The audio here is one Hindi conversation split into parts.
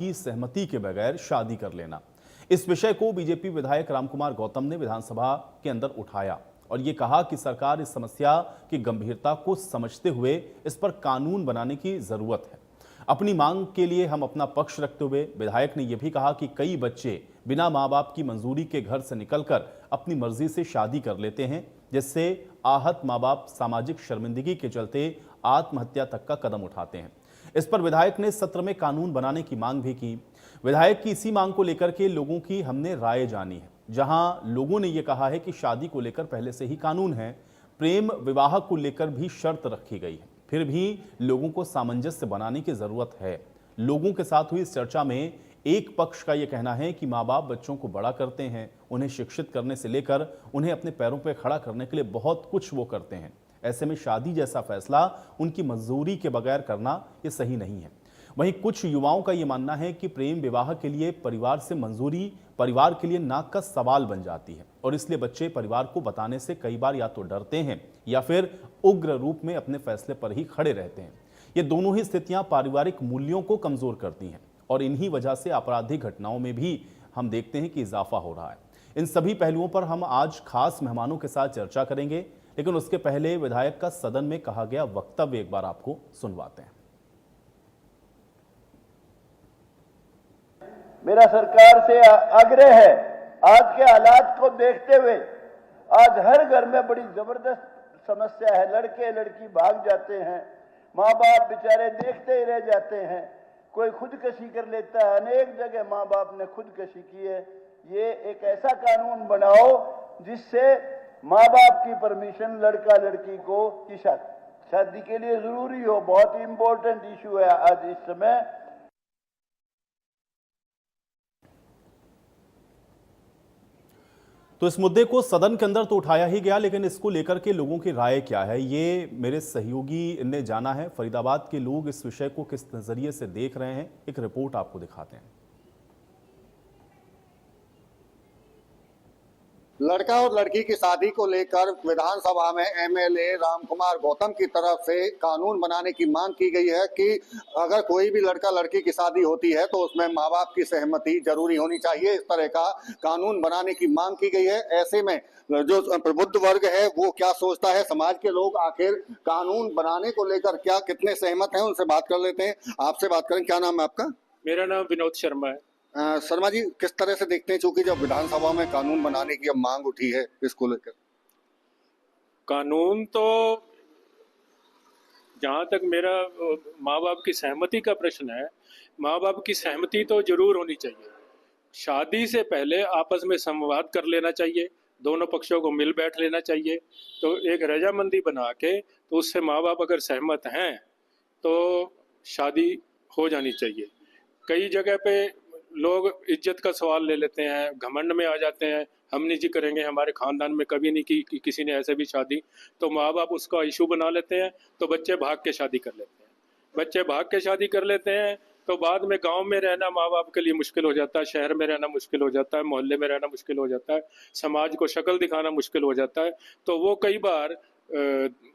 की सहमति के बगैर शादी कर लेना। इस विषय को बीजेपी विधायक रामकुमार गौतम ने विधानसभा के अंदर उठाया और ये कहा कि सरकार इस समस्या की गंभीरता को समझते हुए इस पर कानून बनाने की जरूरत है। अपनी मांग के लिए हम अपना पक्ष रखते हुए विधायक ने यह भी कहा कि कई बच्चे बिना मां बाप की मंजूरी के घर से निकलकर अपनी मर्जी से शादी कर लेते हैं, जिससे आहत मां बाप सामाजिक शर्मिंदगी के चलते आत्महत्या तक का कदम उठाते हैं। इस पर विधायक ने सत्र में कानून बनाने की मांग भी की। विधायक की इसी मांग को लेकर के लोगों की हमने राय जानी है, जहां लोगों ने यह कहा है कि शादी को लेकर पहले से ही कानून है, प्रेम विवाह को लेकर भी शर्त रखी गई है, फिर भी लोगों को सामंजस्य बनाने की जरूरत है। लोगों के साथ हुई इस चर्चा में एक पक्ष का यह कहना है कि माँ बाप बच्चों को बड़ा करते हैं, उन्हें शिक्षित करने से लेकर उन्हें अपने पैरों पर खड़ा करने के लिए बहुत कुछ वो करते हैं। ऐसे में शादी जैसा फैसला उनकी मंजूरी के बगैर करना ये सही नहीं है। वहीं कुछ युवाओं का ये मानना है कि प्रेम विवाह के लिए परिवार से मंजूरी परिवार के लिए नाक का सवाल बन जाती है और इसलिए बच्चे परिवार को बताने से कई बार या तो डरते हैं या फिर उग्र रूप में अपने फैसले पर ही खड़े रहते हैं। ये दोनों ही स्थितियां पारिवारिक मूल्यों को कमजोर करती हैं और इन्हीं वजह से आपराधिक घटनाओं में भी हम देखते हैं कि इजाफा हो रहा है। इन सभी पहलुओं पर हम आज खास मेहमानों के साथ चर्चा करेंगे, लेकिन उसके पहले विधायक का सदन में कहा गया वक्तव्य एक बार आपको सुनवाते हैं। मेरा सरकार से आग्रह है, आज के हालात को देखते हुए आज हर घर में बड़ी जबरदस्त समस्या है। लड़के लड़की भाग जाते हैं, माँ बाप बेचारे देखते ही रह जाते हैं, कोई खुदकशी कर लेता है। अनेक जगह माँ बाप ने खुदकशी की है। ये एक ऐसा कानून बनाओ जिससे माँ बाप की परमिशन लड़का लड़की को की शादी के लिए जरूरी हो। बहुत ही इंपॉर्टेंट इशू है आज इस समय। तो इस मुद्दे को सदन के अंदर तो उठाया ही गया, लेकिन इसको लेकर के लोगों की राय क्या है, ये मेरे सहयोगी ने जाना है। फरीदाबाद के लोग इस विषय को किस नजरिए से देख रहे हैं, एक रिपोर्ट आपको दिखाते हैं। लड़का और लड़की की शादी को लेकर विधानसभा में एमएलए रामकुमार गौतम की तरफ से कानून बनाने की मांग की गई है कि अगर कोई भी लड़का लड़की की शादी होती है तो उसमें माँ बाप की सहमति जरूरी होनी चाहिए। इस तरह का कानून बनाने की मांग की गई है। ऐसे में जो प्रबुद्ध वर्ग है वो क्या सोचता है, समाज के लोग आखिर कानून बनाने को लेकर क्या कितने सहमत हैं, उनसे बात कर लेते हैं। आपसे बात करें, क्या नाम है आपका? मेरा नाम विनोद शर्मा है। शर्मा जी, किस तरह से देखते हैं, चूंकि जब विधानसभा में कानून बनाने की अब मांग उठी है इसको लेकर? कानून तो जहाँ तक मेरा माँ बाप की सहमति का प्रश्न है, माँ बाप की सहमति तो जरूर होनी चाहिए। शादी से पहले आपस में संवाद कर लेना चाहिए, दोनों पक्षों को मिल बैठ लेना चाहिए। तो एक रजामंदी बना के तो उससे माँ बाप अगर सहमत हैं तो शादी हो जानी चाहिए। कई जगह पे लोग इज्जत का सवाल ले लेते हैं, घमंड में आ जाते हैं, हम नहीं जी करेंगे, हमारे खानदान में कभी नहीं की किसी ने ऐसे भी शादी, तो माँ बाप उसका इशू बना लेते हैं, तो बच्चे भाग के शादी कर लेते हैं। बच्चे भाग के शादी कर लेते हैं तो बाद में गांव में रहना माँ बाप के लिए मुश्किल हो जाता है, शहर में रहना मुश्किल हो जाता है, मोहल्ले में रहना मुश्किल हो जाता है, समाज को शक्ल दिखाना मुश्किल हो जाता है। तो वो कई बार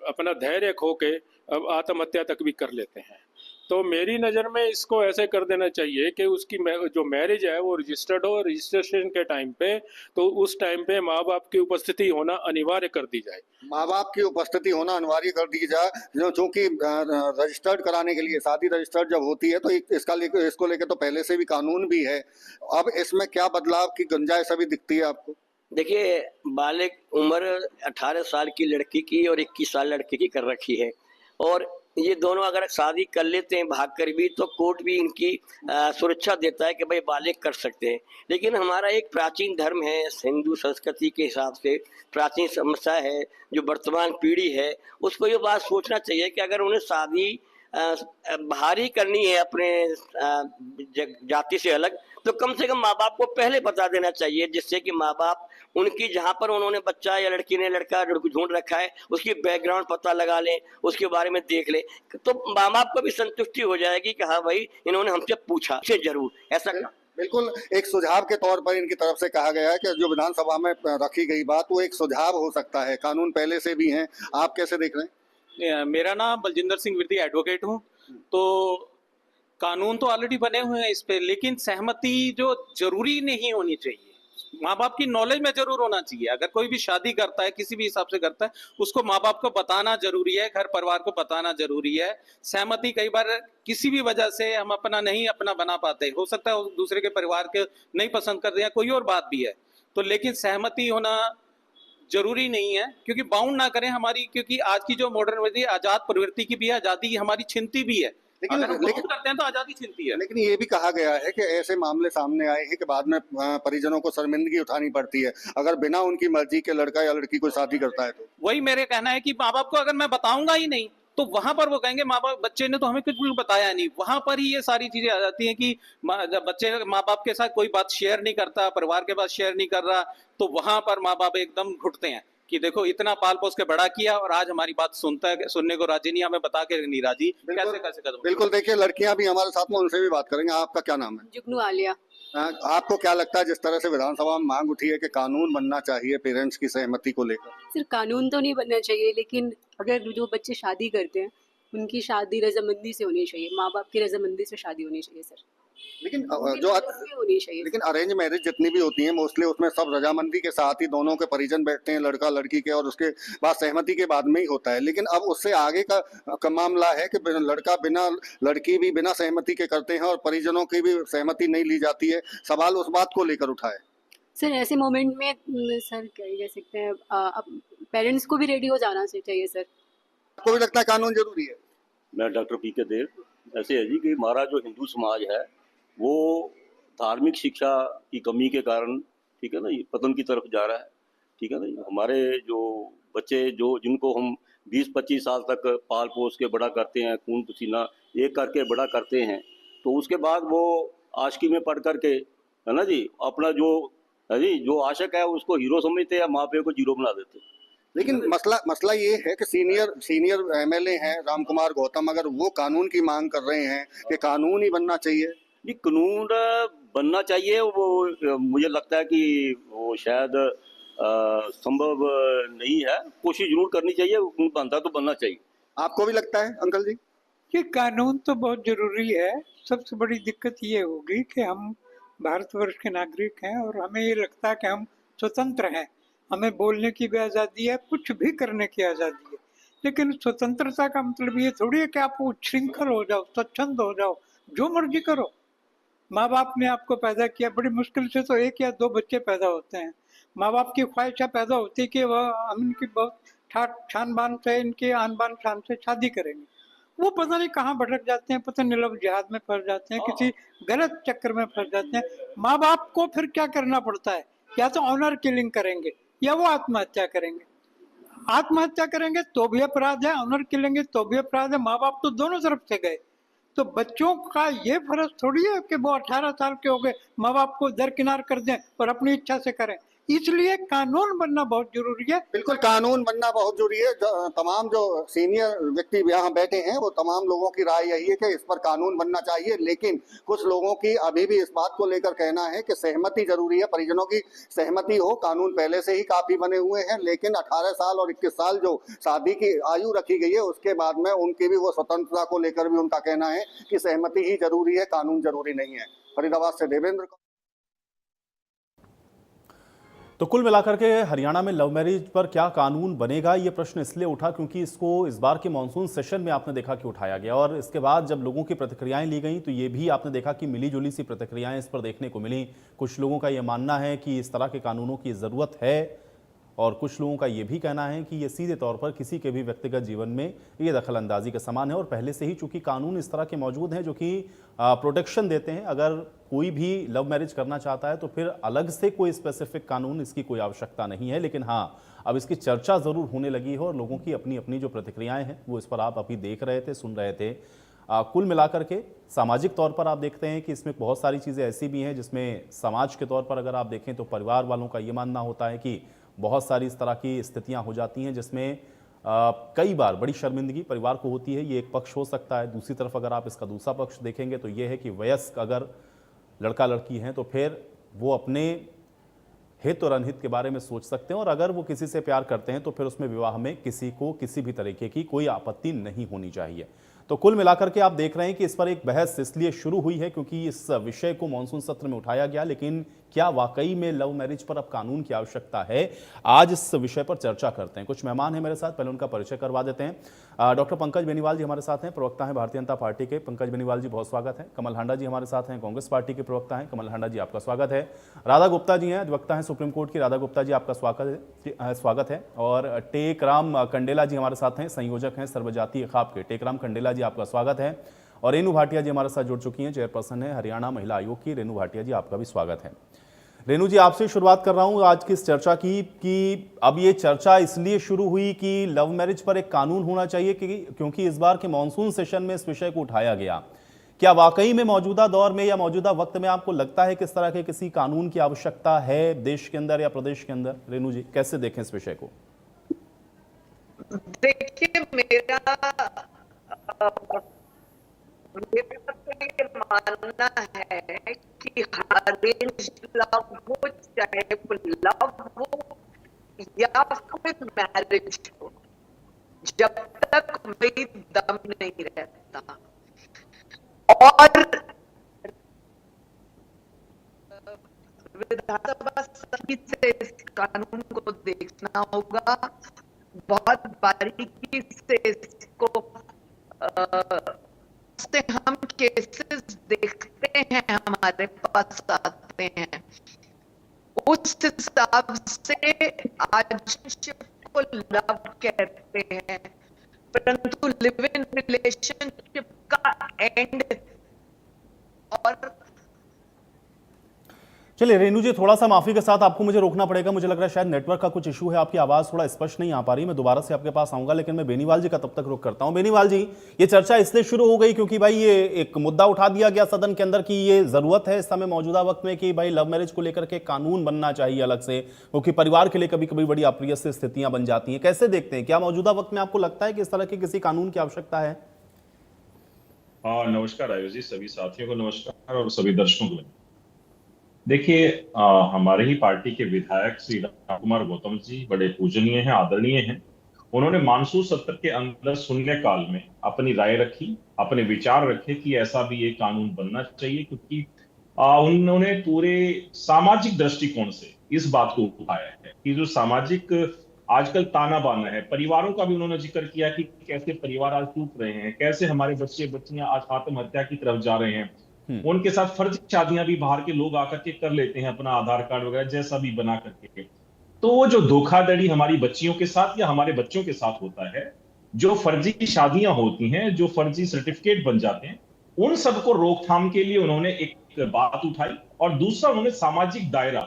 अपना धैर्य खो के अब आत्महत्या तक भी कर लेते हैं। तो मेरी नज़र में इसको ऐसे कर देना चाहिए कि उसकी जो मैरिज है वो रजिस्टर्ड हो। रजिस्ट्रेशन के टाइम पे तो उस टाइम पे माँ बाप की उपस्थिति होना अनिवार्य कर दी जाए। माँ बाप की उपस्थिति होना अनिवार्य कर दी जाए, क्योंकि रजिस्टर्ड कराने के लिए, शादी रजिस्टर्ड जब होती है तो इसको लेकर तो पहले से भी कानून भी है। अब इसमें क्या बदलाव की गुंजाइश अभी दिखती है आपको? देखिए, बालिग उम्र 18 साल की लड़की की और 21 साल लड़के की कर रखी है, और ये दोनों अगर शादी कर लेते हैं भाग कर भी तो कोर्ट भी इनकी सुरक्षा देता है कि भाई बालिग कर सकते हैं। लेकिन हमारा एक प्राचीन धर्म है, हिंदू संस्कृति के हिसाब से प्राचीन समस्या है, जो वर्तमान पीढ़ी है उसको ये बात सोचना चाहिए कि अगर उन्हें शादी भारी करनी है अपने जाति से अलग, तो कम से कम माँ बाप को पहले बता देना चाहिए, जिससे कि माँ बाप उनकी जहाँ पर उन्होंने बच्चा या लड़की ने लड़का ढूंढ रखा है उसकी बैकग्राउंड पता लगा लें, उसके बारे में देख लें, तो माँ बाप को भी संतुष्टि हो जाएगी कि हाँ भाई इन्होंने हमसे पूछा, से जरूर ऐसा। बिल्कुल, एक सुझाव के तौर पर इनकी तरफ से कहा गया है कि जो विधानसभा में रखी गई बात वो एक सुझाव हो सकता है। कानून पहले से भी हैं, आप कैसे देख रहे हैं? मेरा नाम बलजिंदर सिंह विर्दी एडवोकेट हूँ। तो कानून तो ऑलरेडी बने हुए हैं इस पे, लेकिन सहमति जो जरूरी नहीं होनी चाहिए, माँ बाप की नॉलेज में जरूर होना चाहिए। अगर कोई भी शादी करता है किसी भी हिसाब से करता है, उसको माँ बाप को बताना जरूरी है, घर परिवार को बताना जरूरी है। सहमति कई बार किसी भी वजह से हम अपना बना पाते, हो सकता है दूसरे के परिवार के नहीं पसंद करते हैं, कोई और बात भी है, तो लेकिन सहमति होना जरूरी नहीं है, क्योंकि बाउंड ना करें हमारी, क्योंकि आज की जो मॉडर्न आजाद प्रवृत्ति की भी है, आजादी हमारी छिनती भी है। लेकिन अगर हम बाउंड करते हैं तो आजादी छिनती है। लेकिन ये भी कहा गया है कि ऐसे मामले सामने आए हैं कि बाद में परिजनों को शर्मिंदगी उठानी पड़ती है अगर बिना उनकी मर्जी के लड़का या लड़की कोई शादी करता है तो। वही मेरे कहना है कि माँ बाप को अगर मैं बताऊंगा ही नहीं तो वहां पर वो कहेंगे माँ बाप, बच्चे ने तो हमें कुछ भी बताया नहीं। वहां पर ही ये सारी चीजें आ जाती हैं कि जब बच्चे माँ बाप के साथ कोई बात शेयर नहीं करता, परिवार के पास शेयर नहीं कर रहा, तो वहां पर माँ बाप एकदम घुटते हैं कि देखो इतना पाल पोस के बड़ा किया और आज हमारी बात सुनने को राजी नहीं, हमें बता के नहीं राजी, कैसे कैसे कदम। बिल्कुल, देखिए लड़कियां भी हमारे साथ में, उनसे भी बात करेंगे। आपका क्या नाम है? जुगनू आलिया। आपको क्या लगता है जिस तरह से विधानसभा में मांग उठी है कि कानून बनना चाहिए पेरेंट्स की सहमति को लेकर? सिर्फ कानून तो नहीं बनना चाहिए, लेकिन अगर जो बच्चे शादी करते हैं उनकी शादी रजामंदी से होनी चाहिए, माँ बाप की रजामंदी से शादी होनी चाहिए सर। लेकिन होनी चाहिए। लेकिन अरेंज मैरिज जितनी भी होती है मोस्टली उसमें सब रजामंदी के साथ ही दोनों के परिजन बैठते हैं, लड़का लड़की के, और उसके बाद सहमति के बाद में ही होता है। लेकिन अब उससे आगे का मामला है कि लड़का बिना, लड़की भी बिना सहमति के करते हैं और परिजनों की भी सहमति नहीं ली जाती है। सवाल उस बात को लेकर उठा है सर। ऐसे मोमेंट में सर क्या कह सकते हैं, अब पेरेंट्स को भी रेडी हो जाना चाहिए सर। आपको भी लगता है कानून जरूरी है? मैं डॉक्टर पी के देव, ऐसे है जी कि हमारा जो हिंदू समाज है वो धार्मिक शिक्षा की कमी के कारण, ठीक है ना, ये पतन की तरफ जा रहा है। ठीक है ना, हमारे जो बच्चे जो जिनको हम 20-25 साल तक पाल पोस के बड़ा करते हैं, खून पसीना एक करके बड़ा करते हैं, तो उसके बाद वो आशिकी में पढ़ करके, है ना जी, अपना जो है जी जो आशिक है उसको हीरो समझते हैं, माँ पे को जीरो बना देते हैं। लेकिन मसला ये है कि सीनियर एमएलए हैं राम कुमार गौतम, अगर वो कानून की मांग कर रहे हैं कि कानून ही बनना चाहिए। ये कानून बनना चाहिए, वो मुझे लगता है कि वो शायद संभव नहीं है, कोशिश जरूर करनी चाहिए, बनता तो बनना चाहिए। आपको भी लगता है अंकल जी? ये कानून तो बहुत जरूरी है। सबसे बड़ी दिक्कत ये होगी कि हम भारतवर्ष के नागरिक हैं और हमें ये लगता है कि हम स्वतंत्र हैं, हमें बोलने की भी आज़ादी है, कुछ भी करने की आज़ादी है। लेकिन स्वतंत्रता का मतलब ये थोड़ी है कि आप उच्छृंखल हो जाओ, स्वच्छंद हो जाओ, जो मर्जी करो। माँ बाप ने आपको पैदा किया, बड़ी मुश्किल से तो 1 या 2 बच्चे पैदा होते हैं। माँ बाप की ख्वाहिशा पैदा होती है कि वह हम इनकी बहुत ठाट शान बान से, इनकी आन बान शान से शादी करेंगे। वो पता नहीं कहाँ भटक जाते हैं, पता नहीं लव जिहाद में फंस जाते हैं, किसी गलत चक्कर में फंस जाते हैं। माँ बाप को फिर क्या करना पड़ता है, या तो ऑनर किलिंग करेंगे या वो आत्महत्या करेंगे। आत्महत्या करेंगे तो भी अपराध है, ऑनर किलेंगे तो भी अपराध है। माँ बाप तो दोनों तरफ से गए। तो बच्चों का ये फर्ज थोड़ी है कि वो 18 साल के हो गए माँ बाप को दरकिनार कर दें और अपनी इच्छा से करें। इसलिए कानून बनना बहुत जरूरी है। बिल्कुल, कानून बनना बहुत जरूरी है। तमाम जो सीनियर व्यक्ति यहाँ बैठे हैं वो तमाम लोगों की राय यही है कि इस पर कानून बनना चाहिए। लेकिन कुछ लोगों की अभी भी इस बात को लेकर कहना है कि सहमति जरूरी है, परिजनों की सहमति हो। कानून पहले से ही काफी बने हुए हैं, लेकिन 18 साल और 21 साल जो शादी की आयु रखी गई है उसके बाद में उनकी भी वो स्वतंत्रता को लेकर भी उनका कहना है कि सहमति ही जरूरी है, कानून जरूरी नहीं है। फरीदाबाद से देवेंद्र। तो कुल मिलाकर के हरियाणा में लव मैरिज पर क्या कानून बनेगा, ये प्रश्न इसलिए उठा क्योंकि इसको इस बार के मॉनसून सेशन में आपने देखा कि उठाया गया और इसके बाद जब लोगों की प्रतिक्रियाएं ली गई तो ये भी आपने देखा कि मिली जुली सी प्रतिक्रियाएं इस पर देखने को मिली। कुछ लोगों का ये मानना है कि इस तरह के कानूनों की ज़रूरत है और कुछ लोगों का ये भी कहना है कि ये सीधे तौर पर किसी के भी व्यक्तिगत जीवन में ये दखल अंदाजी का समान है और पहले से ही चूंकि कानून इस तरह के मौजूद हैं जो कि प्रोटेक्शन देते हैं। अगर कोई भी लव मैरिज करना चाहता है तो फिर अलग से कोई स्पेसिफिक कानून इसकी कोई आवश्यकता नहीं है। लेकिन हाँ, अब इसकी चर्चा ज़रूर होने लगी है और लोगों की अपनी अपनी जो प्रतिक्रियाएँ हैं वो इस पर आप अभी देख रहे थे, सुन रहे थे। कुल मिलाकर के सामाजिक तौर पर आप देखते हैं कि इसमें बहुत सारी चीज़ें ऐसी भी हैं जिसमें समाज के तौर पर अगर आप देखें तो परिवार वालों का ये मानना होता है कि बहुत सारी इस तरह की स्थितियां हो जाती हैं जिसमें कई बार बड़ी शर्मिंदगी परिवार को होती है। ये एक पक्ष हो सकता है। दूसरी तरफ अगर आप इसका दूसरा पक्ष देखेंगे तो ये है कि वयस्क अगर लड़का लड़की हैं तो फिर वो अपने हित और अनहित के बारे में सोच सकते हैं और अगर वो किसी से प्यार करते हैं तो फिर उसमें विवाह में किसी को किसी भी तरीके की कोई आपत्ति नहीं होनी चाहिए। तो कुल मिलाकर के आप देख रहे हैं कि इस पर एक बहस इसलिए शुरू हुई है क्योंकि इस विषय को मॉनसून सत्र में उठाया गया, लेकिन क्या वाकई में लव मैरिज पर अब कानून की आवश्यकता है? आज इस विषय पर चर्चा करते हैं। कुछ मेहमान हैं मेरे साथ, पहले उनका परिचय करवा देते हैं। डॉक्टर पंकज बेनीवाल जी हमारे साथ हैं, प्रवक्ता हैं भारतीय जनता पार्टी के। पंकज बेनीवाल जी बहुत स्वागत है। कमल हांडा जी हमारे साथ हैं, कांग्रेस पार्टी के प्रवक्ता हैं। कमल हांडा जी आपका स्वागत है। राधा गुप्ता जी हैं, अधिवक्ता हैं सुप्रीम कोर्ट की। राधा गुप्ता जी आपका स्वागत है। और टेकराम कंडेला जी हमारे साथ हैं, संयोजक हैं सर्वजातीय खाप के। टेकराम कंडेला जी आपका स्वागत है। और रेनू भाटिया जी हमारे साथ जुड़ चुकी हैं, चेयरपर्सन है हरियाणा महिला आयोग की। रेनू भाटिया जी आपका भी स्वागत है। रेनू जी, आपसे शुरुआत कर रहा हूं आज की इस चर्चा की कि अब ये चर्चा इसलिए शुरू हुई कि लव मैरिज पर एक कानून होना चाहिए क्योंकि इस बार के मॉनसून सेशन में इस विषय को उठाया गया। क्या वाकई में मौजूदा दौर में या मौजूदा वक्त में आपको लगता है कि इस तरह के किसी कानून की आवश्यकता है देश के अंदर या प्रदेश के अंदर? रेनू जी, कैसे देखें इस विषय को? देखिए, मेरा मानना है कि अरेंज लव हो चाहे लव हो या फिर मैरिज हो, जब तक कोई दम नहीं रहता और विधानसभा सभी से इस कानून को देखना होगा, बहुत बारीकी से इसको से हम केसेस देखते हैं, हमारे पास आते हैं, उस हिसाब से आज को लव कहते हैं, परंतु लिव इन रिलेशनशिप का एंड। और चलिए रेनू जी, थोड़ा सा माफी के साथ आपको मुझे रोकना पड़ेगा, मुझे लग रहा है शायद नेटवर्क का कुछ इशू है, आपकी आवाज थोड़ा स्पष्ट नहीं आ पा रही। मैं दोबारा से आपके पास आऊंगा, लेकिन मैं बेनीवाल जी का तब तक रुक करता हूं। बेनीवाल जी, ये चर्चा इसलिए शुरू हो गई क्योंकि भाई ये एक मुद्दा उठा दिया गया सदन के अंदर कि ये जरूरत है इस समय मौजूदा वक्त में कि भाई लव मैरिज को लेकर के कानून बनना चाहिए अलग से, क्योंकि परिवार के लिए कभी कभी बड़ी अप्रिय से स्थितियां बन जाती हैं। कैसे देखते हैं, क्या मौजूदा वक्त में आपको लगता है कि इस तरह के किसी कानून की आवश्यकता है? नमस्कार आयुष जी, सभी साथियों को नमस्कार और सभी दर्शकों को। देखिए, हमारे ही पार्टी के विधायक श्री राम कुमार गौतम जी बड़े पूजनीय हैं, आदरणीय हैं। उन्होंने मानसून सत्र के अंदर शून्यकाल में अपनी राय रखी, अपने विचार रखे कि ऐसा भी एक कानून बनना चाहिए, क्योंकि उन्होंने पूरे सामाजिक दृष्टिकोण से इस बात को उठाया है कि जो सामाजिक आजकल ताना बाना है, परिवारों का भी उन्होंने जिक्र किया कि कैसे परिवार आज टूट रहे हैं, कैसे हमारे बच्चे बच्चियां आज आत्महत्या की तरफ जा रहे हैं। उनके साथ फर्जी शादियां भी बाहर के लोग आकर के कर लेते हैं, अपना आधार कार्ड वगैरह जैसा भी बना करके। तो वो जो धोखाधड़ी हमारी बच्चियों के साथ या हमारे बच्चों के साथ होता है, जो फर्जी शादियां होती हैं, जो फर्जी सर्टिफिकेट बन जाते हैं, उन सबको रोकथाम के लिए उन्होंने एक बात उठाई। और दूसरा, उन्होंने सामाजिक दायरा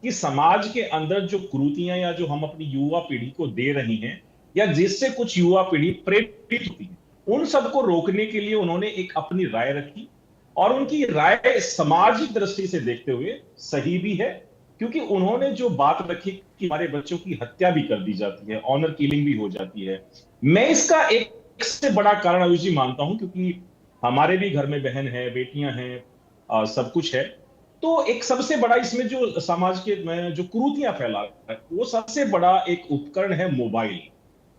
कि समाज के अंदर जो कुरीतियां या जो हम अपनी युवा पीढ़ी को दे रही हैं या जिससे कुछ युवा पीढ़ी प्रेरित होती है, उन सबको रोकने के लिए उन्होंने एक अपनी राय रखी। और उनकी राय सामाजिक दृष्टि से देखते हुए सही भी है, क्योंकि उन्होंने जो बात रखी कि हमारे बच्चों की हत्या भी कर दी जाती है, ऑनर किलिंग भी हो जाती है। मैं इसका एक से बड़ा कारण आयुष जी मानता हूं, क्योंकि हमारे भी घर में बहन है, बेटियां हैं, सब कुछ है। तो एक सबसे बड़ा इसमें जो समाज के में जो कुरीतियां फैला है, वो सबसे बड़ा एक उपकरण है मोबाइल।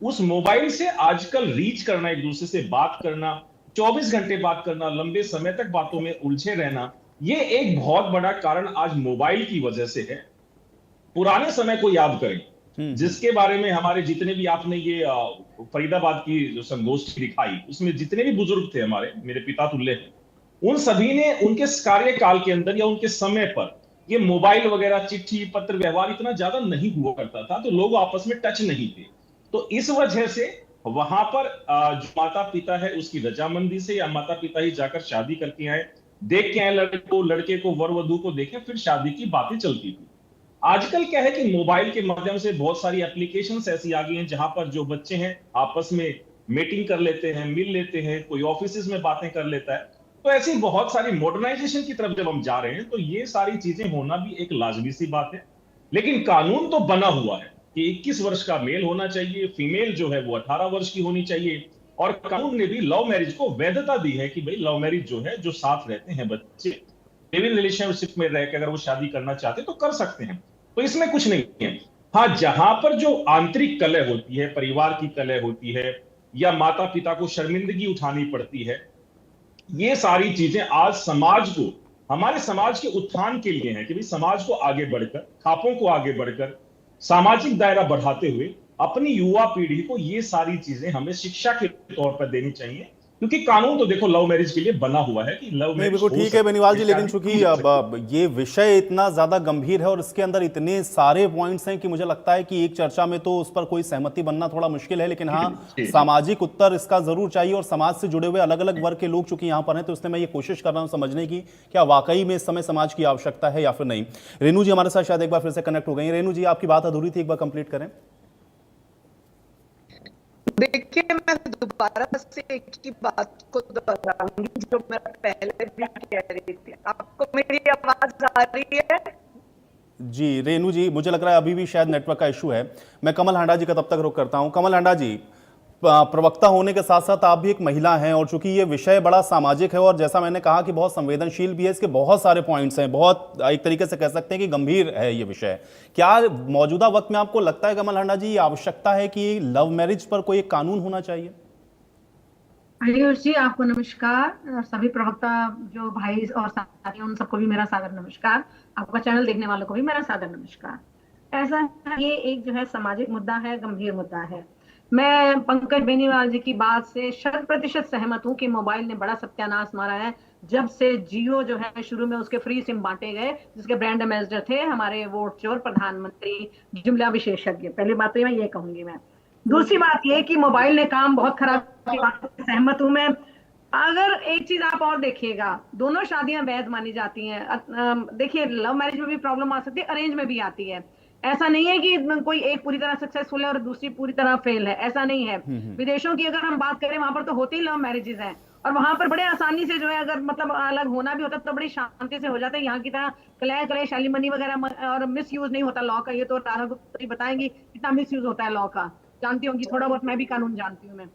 उस मोबाइल से आजकल रीच करना, एक दूसरे से बात करना, 24 घंटे बात करना, लंबे समय तक बातों में उलझे रहना, ये एक बहुत बड़ा कारण आज मोबाइल की वजह से है। पुराने समय को याद करें, जिसके बारे में हमारे जितने भी आपने ये फरीदाबाद की जो संगोष्ठी दिखाई, उसमें जितने भी बुजुर्ग थे हमारे, मेरे पिता तुल्य हैं, उन सभी ने उनके कार्यकाल के अंदर या उनके समय पर ये मोबाइल वगैरह, चिट्ठी पत्र व्यवहार इतना ज्यादा नहीं हुआ करता था, तो लोग आपस में टच नहीं थे। तो इस वजह से वहां पर जो माता पिता है उसकी रजामंदी से या माता पिता ही जाकर शादी करके आए, देख के आए लड़के को वर वधू को देखे, फिर शादी की बातें चलती थी। आजकल क्या है कि मोबाइल के माध्यम से बहुत सारी एप्लीकेशंस ऐसी आ गई हैं जहां पर जो बच्चे हैं आपस में मीटिंग कर लेते हैं, मिल लेते हैं, कोई ऑफिस में बातें कर लेता है। तो ऐसी बहुत सारी मॉडर्नाइजेशन की तरफ जब हम जा रहे हैं, तो ये सारी चीजें होना भी एक लाजमी सी बात है। लेकिन कानून तो बना हुआ है कि 21 वर्ष का मेल होना चाहिए, फीमेल जो है वो 18 वर्ष की होनी चाहिए। और कानून ने भी लव मैरिज को वैधता दी है कि भाई लव मैरिज जो है, जो साथ रहते हैं बच्चे, लिव इन रिलेशनशिप में रहकर अगर वो शादी करना चाहते तो कर सकते हैं, तो इसमें कुछ नहीं है। हाँ, जहां पर जो आंतरिक कलह होती है, परिवार की कलह होती है, या माता पिता को शर्मिंदगी उठानी पड़ती है। ये सारी चीजें आज समाज को, हमारे समाज के उत्थान के लिए हैं कि भाई समाज को आगे बढ़कर, खापों को आगे बढ़कर, सामाजिक दायरा बढ़ाते हुए अपनी युवा पीढ़ी को ये सारी चीजें हमें शिक्षा के तौर पर देनी चाहिए। क्योंकि कानून तो देखो लव मैरिज के लिए बना हुआ है कि लव नहीं, मैरिज बिल्कुल ठीक है बेनीवाल जी, लेकिन चूंकि अब ये विषय इतना ज्यादा गंभीर है और इसके अंदर इतने सारे पॉइंट्स हैं कि मुझे लगता है कि एक चर्चा में तो उस पर कोई सहमति बनना थोड़ा मुश्किल है। लेकिन हाँ, सामाजिक उत्तर इसका जरूर चाहिए और समाज से जुड़े हुए अलग अलग वर्ग के लोग चूंकि यहाँ पर हैं, तो इसलिए मैं ये कोशिश कर रहा हूँ समझने की क्या वाकई में इस समय समाज की आवश्यकता है या फिर नहीं। रेनू जी हमारे साथ शायद एक बार फिर से कनेक्ट हो गई। रेनू जी, आपकी बात अधूरी थी, एक बार कंप्लीट करें। देखिए, मैं दोबारा से एक ही बात को दोहराऊंगी जो मैं पहले भी कह रही थी। आपको मेरी आवाज आ रही है? जी रेनू जी, मुझे लग रहा है अभी भी शायद नेटवर्क का इशू है। मैं कमल हांडा जी का तब तक रुख करता हूं। कमल हांडा जी, प्रवक्ता होने के साथ साथ आप भी एक महिला हैं और चूंकि ये विषय बड़ा सामाजिक है और जैसा मैंने कहा कि बहुत संवेदनशील भी है, इसके बहुत सारे पॉइंट्स हैं, बहुत एक तरीके से कह सकते हैं कि गंभीर है ये विषय। क्या मौजूदा वक्त में आपको लगता है कमल हांडा जी, ये आवश्यकता है कि लव मैरिज पर कोई एक कानून होना चाहिए? आयुष जी, आपको नमस्कार। सभी प्रवक्ता जो भाई और साथी उन सबको भी मेरा सादर नमस्कार। आपका चैनल देखने वालों को भी मेरा सादर नमस्कार। ऐसा ये एक जो है सामाजिक मुद्दा है, गंभीर मुद्दा है। मैं पंकज बेनीवाल जी की बात से 100% सहमत हूँ कि मोबाइल ने बड़ा सत्यानाश मारा है। जब से जियो जो है शुरू में उसके फ्री सिम बांटे गए, जिसके ब्रांड एम्बेसडर थे हमारे वोट चोर प्रधानमंत्री, जुमला विशेषज्ञ। पहली बात तो मैं ये कहूंगी। मैं दूसरी बात ये कि मोबाइल ने काम बहुत खराब किया, सहमत हूं मैं। अगर एक चीज आप और देखिएगा, दोनों शादियां वैध मानी जाती हैं। देखिए, लव मैरिज में भी प्रॉब्लम आ सकती है, अरेंज में भी आती है। ऐसा नहीं है कि कोई एक पूरी तरह सक्सेसफुल है और दूसरी पूरी तरह फेल है, ऐसा नहीं है। विदेशों की अगर हम बात करें, वहां पर तो होती ही लव मैरिजेज हैं और वहां पर बड़े आसानी से जो है, अगर मतलब अलग होना भी होता तो बड़ी शांति से हो जाता है। यहाँ की तरह कलह शालीमनी वगैरह और मिस यूज नहीं होता लॉ का। ये तो राधा गुप्ता बताएंगी कितना मिस यूज होता है लॉ का, जानती होंगी थोड़ा बहुत, मैं भी कानून जानती हूँ मैं।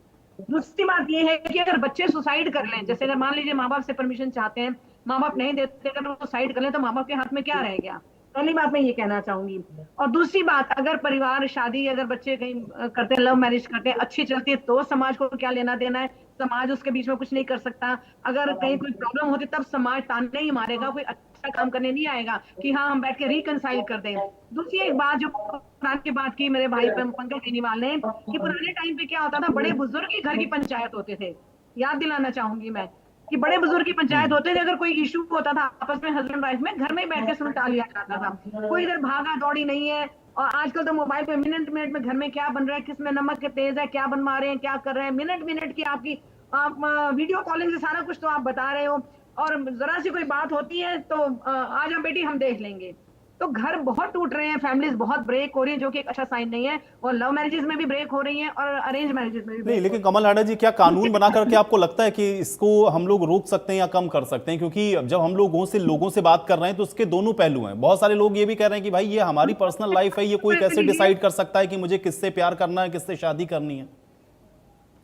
दूसरी बात ये है कि अगर बच्चे सुसाइड कर लें, जैसे अगर मान लीजिए माँ बाप से परमिशन चाहते हैं, माँ बाप नहीं देते, अगर वो सुसाइड कर लें तो माँ बाप के हाथ में क्या रह गया? पहली बात मैं ये कहना चाहूंगी। और दूसरी बात, अगर परिवार शादी, अगर बच्चे कहीं करते हैं, लव मैरिज करते हैं, अच्छी चलती है तो समाज को क्या लेना देना है? समाज उसके बीच में कुछ नहीं कर सकता। अगर कहीं कोई प्रॉब्लम होती तब समाज ताने ही मारेगा, कोई अच्छा काम करने नहीं आएगा कि हाँ हम बैठ के रिकंसाइल कर दें। दूसरी एक बात जो पुराने की बात की मेरे भाई पंकज बेनीवाल ने, कि पुराने टाइम पे क्या होता था, बड़े बुजुर्ग के घर की पंचायत होते थे। याद दिलाना चाहूंगी मैं कि बड़े बुजुर्ग की पंचायत होते थे। अगर कोई इशू होता था आपस में हस्बैंड वाइफ में, घर में ही बैठ के सुलझा लिया जाता था। कोई इधर भागा दौड़ी नहीं है। और आजकल तो मोबाइल पे मिनट मिनट में घर में क्या बन रहा है, किसमें नमक तेज है, क्या बनवा रहे हैं, क्या कर रहे हैं, मिनट मिनट की आपकी वीडियो कॉलिंग से सारा कुछ तो आप बता रहे हो। और जरा सी कोई बात होती है तो आ जा बेटी हम देख लेंगे। तो घर बहुत टूट रहे हैं, फैमिलीज बहुत ब्रेक हो रही है, जो कि एक अच्छा साइन नहीं है। और लव मैरिजेस में भी ब्रेक हो रही हैं और अरेंज मैरिजेस में भी नहीं। लेकिन कमल हांडा जी, क्या कानून बना करके आपको लगता है कि इसको हम लोग रोक सकते हैं या कम कर सकते हैं? क्योंकि जब हम लोगों से बात कर रहे हैं तो उसके दोनों पहलू हैं। बहुत सारे लोग ये भी कह रहे हैं कि भाई ये हमारी पर्सनल लाइफ है, ये कोई कैसे डिसाइड कर सकता है कि मुझे किससे प्यार करना है, किससे शादी करनी है?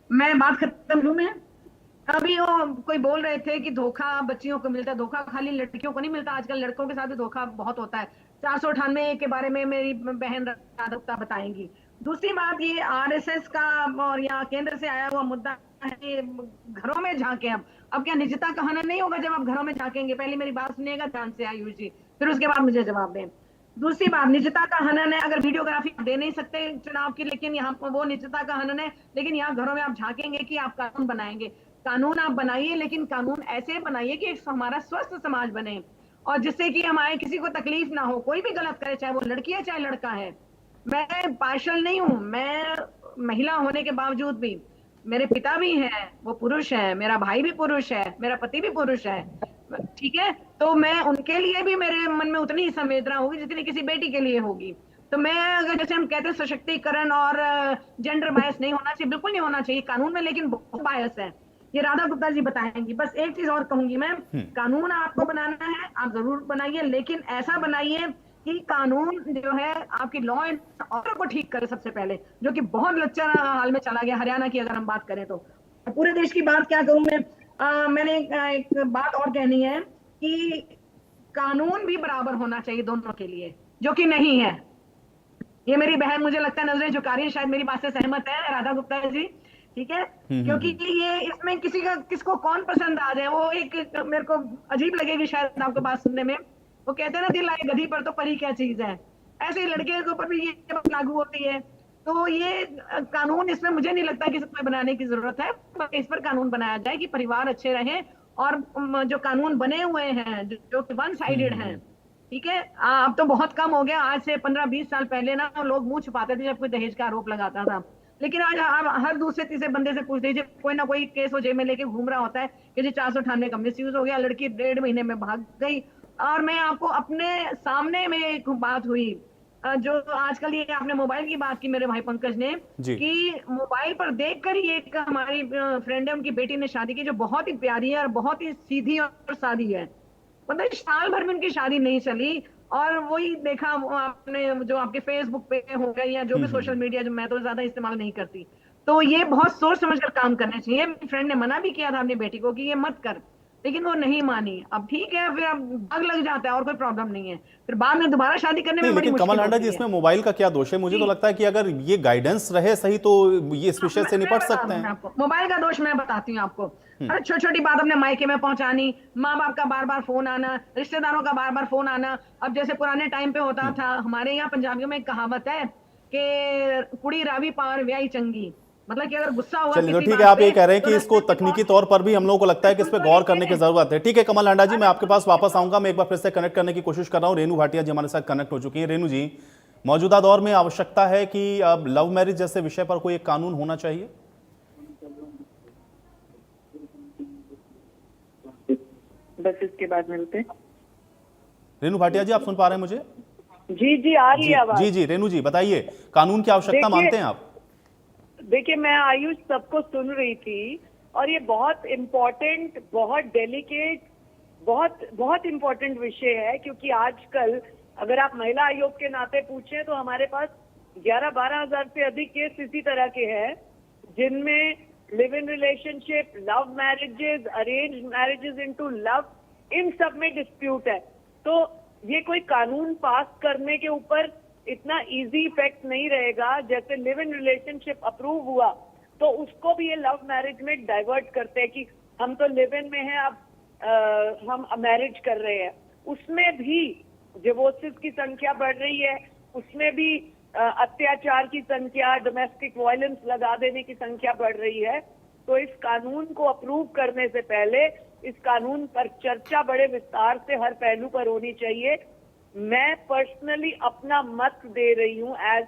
मैं बात खत्म लूं मैं। अभी वो कोई बोल रहे थे कि धोखा बच्चियों को मिलता है। धोखा खाली लड़कियों को नहीं मिलता, आजकल लड़कों के साथ भी धोखा बहुत होता है। 498 के बारे में मेरी बहन राधा गुप्ता बताएंगी। दूसरी बात, ये आरएसएस का और यहाँ केंद्र से आया हुआ मुद्दा है, घरों में झांके। अब क्या निजता का हनन नहीं होगा जब आप घरों में झांकेंगे? पहले मेरी बात सुनिएगा ध्यान से आयुष जी, फिर उसके बाद मुझे जवाब दें। दूसरी बात, निजता का हनन है। अगर वीडियोग्राफी दे नहीं सकते चुनाव की, लेकिन यहाँ वो निजता का हनन है। लेकिन यहाँ घरों में आप झांकेंगे कि आप कानून बनाएंगे। कानून आप बनाइए, लेकिन कानून ऐसे बनाइए कि हमारा स्वस्थ समाज बने और जिससे कि हमारे किसी को तकलीफ ना हो। कोई भी गलत करे, चाहे वो लड़की है चाहे लड़का है। मैं पार्शल नहीं हूं। मैं महिला होने के बावजूद भी, मेरे पिता भी हैं, वो पुरुष है, मेरा भाई भी पुरुष है, मेरा पति भी पुरुष है, ठीक है? तो मैं उनके लिए भी मेरे मन में उतनी ही संवेदना होगी जितनी किसी बेटी के लिए होगी। तो मैं, अगर जैसे हम कहते हैं सशक्तिकरण और जेंडर बायस नहीं होना चाहिए, बिल्कुल नहीं होना चाहिए कानून में, लेकिन बहुत बायस है। ये राधा गुप्ता जी बताएंगी। बस एक चीज और कहूंगी मैं, कानून आपको बनाना है, आप जरूर बनाइए, लेकिन ऐसा बनाइए कि कानून जो है आपकी लॉ एंड ऑर्डर को ठीक करे सबसे पहले, जो कि बहुत लच्चा हाल में चला गया हरियाणा की अगर हम बात करें तो। पूरे देश की बात क्या करूं मैं, मैंने एक बात और कहनी है कि कानून भी बराबर होना चाहिए दोनों के लिए, जो कि नहीं है। ये मेरी बहन मुझे लगता है नजरें झुका रही है, शायद मेरी बात से सहमत है राधा गुप्ता जी, ठीक है, क्योंकि ये इसमें किसको कौन पसंद आ जाए, वो एक मेरे को अजीब लगेगी शायद आपको बात सुनने में। वो कहते हैं ना, दिल आए गधी पर तो परी क्या चीज है, ऐसे ही लड़के के ऊपर भी ये बात लागू होती है। तो ये कानून, इसमें मुझे नहीं लगता कि इसमें बनाने की जरूरत है, इस पर कानून बनाया जाए कि परिवार अच्छे रहे। और जो कानून बने हुए हैं जो वन साइडेड हैं, ठीक है, अब तो बहुत कम हो गया। आज से 15-20 साल पहले ना लोग मुंह छुपाते थे जब कोई दहेज का आरोप लगाता था, लेकिन आज आप हर दूसरे तीसरे बंदे से पूछ लीजिए, कोई ना कोई केस वो जेब में लेके घूम रहा होता है कि जी 498 का मिसयूज हो गया, लड़की 1.5 महीने में भाग गई। और मैं आपको अपने सामने में एक बात हुई, जो आजकल ये आपने मोबाइल की बात की मेरे भाई पंकज ने, कि मोबाइल पर देखकर ही एक हमारी फ्रेंड है, उनकी बेटी ने शादी की, जो बहुत ही प्यारी है और बहुत ही सीधी और सादी है। मतलब साल भर में उनकी शादी नहीं चली, और वही देखा आपने जो आपके फेसबुक पे हो गया या जो भी सोशल मीडिया, जो मैं तो ज्यादा इस्तेमाल नहीं करती। तो ये बहुत सोच समझ कर काम करना चाहिए। मेरी फ्रेंड ने मना भी किया था अपनी बेटी को कि ये मत कर, लेकिन वो नहीं मानी। अब ठीक है, फिर अब भाग लग जाता है और कोई प्रॉब्लम नहीं है, फिर बाद में दोबारा शादी करने में बड़ी लेकिन कमल हांडा जी, इसमें मोबाइल का क्या दोष है? मुझे तो लगता है कि अगर ये गाइडेंस रहे सही तो ये इस विषय से निपट सकते हैं। मोबाइल का दोष मैं बताती हूँ आपको। अरे छोटी छोटी बात अपने मायके में पहुंचानी, माँ बाप का बार बार फोन आना, रिश्तेदारों का बार बार फोन आना। अब जैसे पुराने टाइम पे होता था, हमारे यहाँ पंजाबियों में एक कहावत है कि कुड़ी रावी पार व्याई चंगी, मतलब कि अगर गुस्सा हुआ, चलिए ठीक है, आप ये कह रहे हैं कि इसको तकनीकी तौर पर भी हम लोगों को लगता है कि इस पे गौर करने की जरूरत है। ठीक है कमल हांडा जी, मैं आपके पास वापस आऊंगा। मैं एक बार फिर से कनेक्ट करने की कोशिश कर रहा हूं। रेनू भाटिया जी हमारे साथ कनेक्ट हो चुकी हैं। रेनू जी, मौजूदा दौर में आवश्यकता है कि अब लव मैरिज जैसे विषय पर कोई एक कानून होना चाहिए? बस इसके बाद मिलते। रेनू भाटिया जी, आप सुन पा रहे हैं मुझे? जी आ रही है आवाज। जी रेनू जी बताइए, कानून की आवश्यकता मानते हैं आप? देखिए, मैं आयुष सबको सुन रही थी, और ये बहुत इम्पोर्टेंट, बहुत डेलिकेट, बहुत इम्पोर्टेंट विषय है। क्योंकि आजकल अगर आप महिला आयोग के नाते पूछें तो हमारे पास 11-12 हजार से अधिक केस इसी तरह के हैं, जिनमें live in relationship, love marriages, arrange marriages into love, इन सब में डिस्प्यूट है। तो ये कोई कानून पास करने के ऊपर इतना इजी इफेक्ट नहीं रहेगा। जैसे लिव इन रिलेशनशिप अप्रूव हुआ तो उसको भी ये लव मैरिज में डाइवर्ट करते हैं कि हम तो लिव इन में हैं, अब हम मैरिज कर रहे हैं। उसमें भी डिवोर्सेस की संख्या बढ़ रही है, उसमें भी अत्याचार की संख्या, डोमेस्टिक वायलेंस लगा देने की संख्या बढ़ रही है। तो इस कानून को अप्रूव करने से पहले इस कानून पर चर्चा बड़े विस्तार से हर पहलू पर होनी चाहिए। मैं पर्सनली अपना मत दे रही हूँ as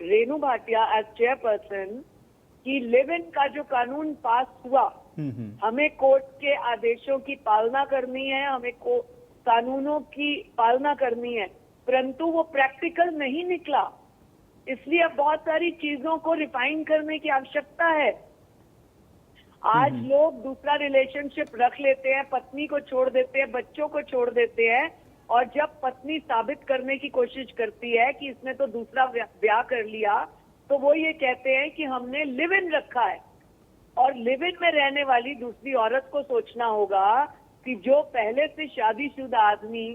Renu Bhatia, as chairperson, कि लिव इन का जो कानून पास हुआ, हमें कोर्ट के आदेशों की पालना करनी है, हमें कानूनों की पालना करनी है, परंतु वो प्रैक्टिकल नहीं निकला। इसलिए अब बहुत सारी चीजों को रिफाइन करने की आवश्यकता है। आज लोग दूसरा रिलेशनशिप रख लेते हैं, पत्नी को छोड़ देते हैं, बच्चों को छोड़ देते हैं, और जब पत्नी साबित करने की कोशिश करती है कि इसने तो दूसरा ब्याह कर लिया, तो वो ये कहते हैं कि हमने लिव इन रखा है। और लिव इन में रहने वाली दूसरी औरत को सोचना होगा कि जो पहले से शादीशुदा आदमी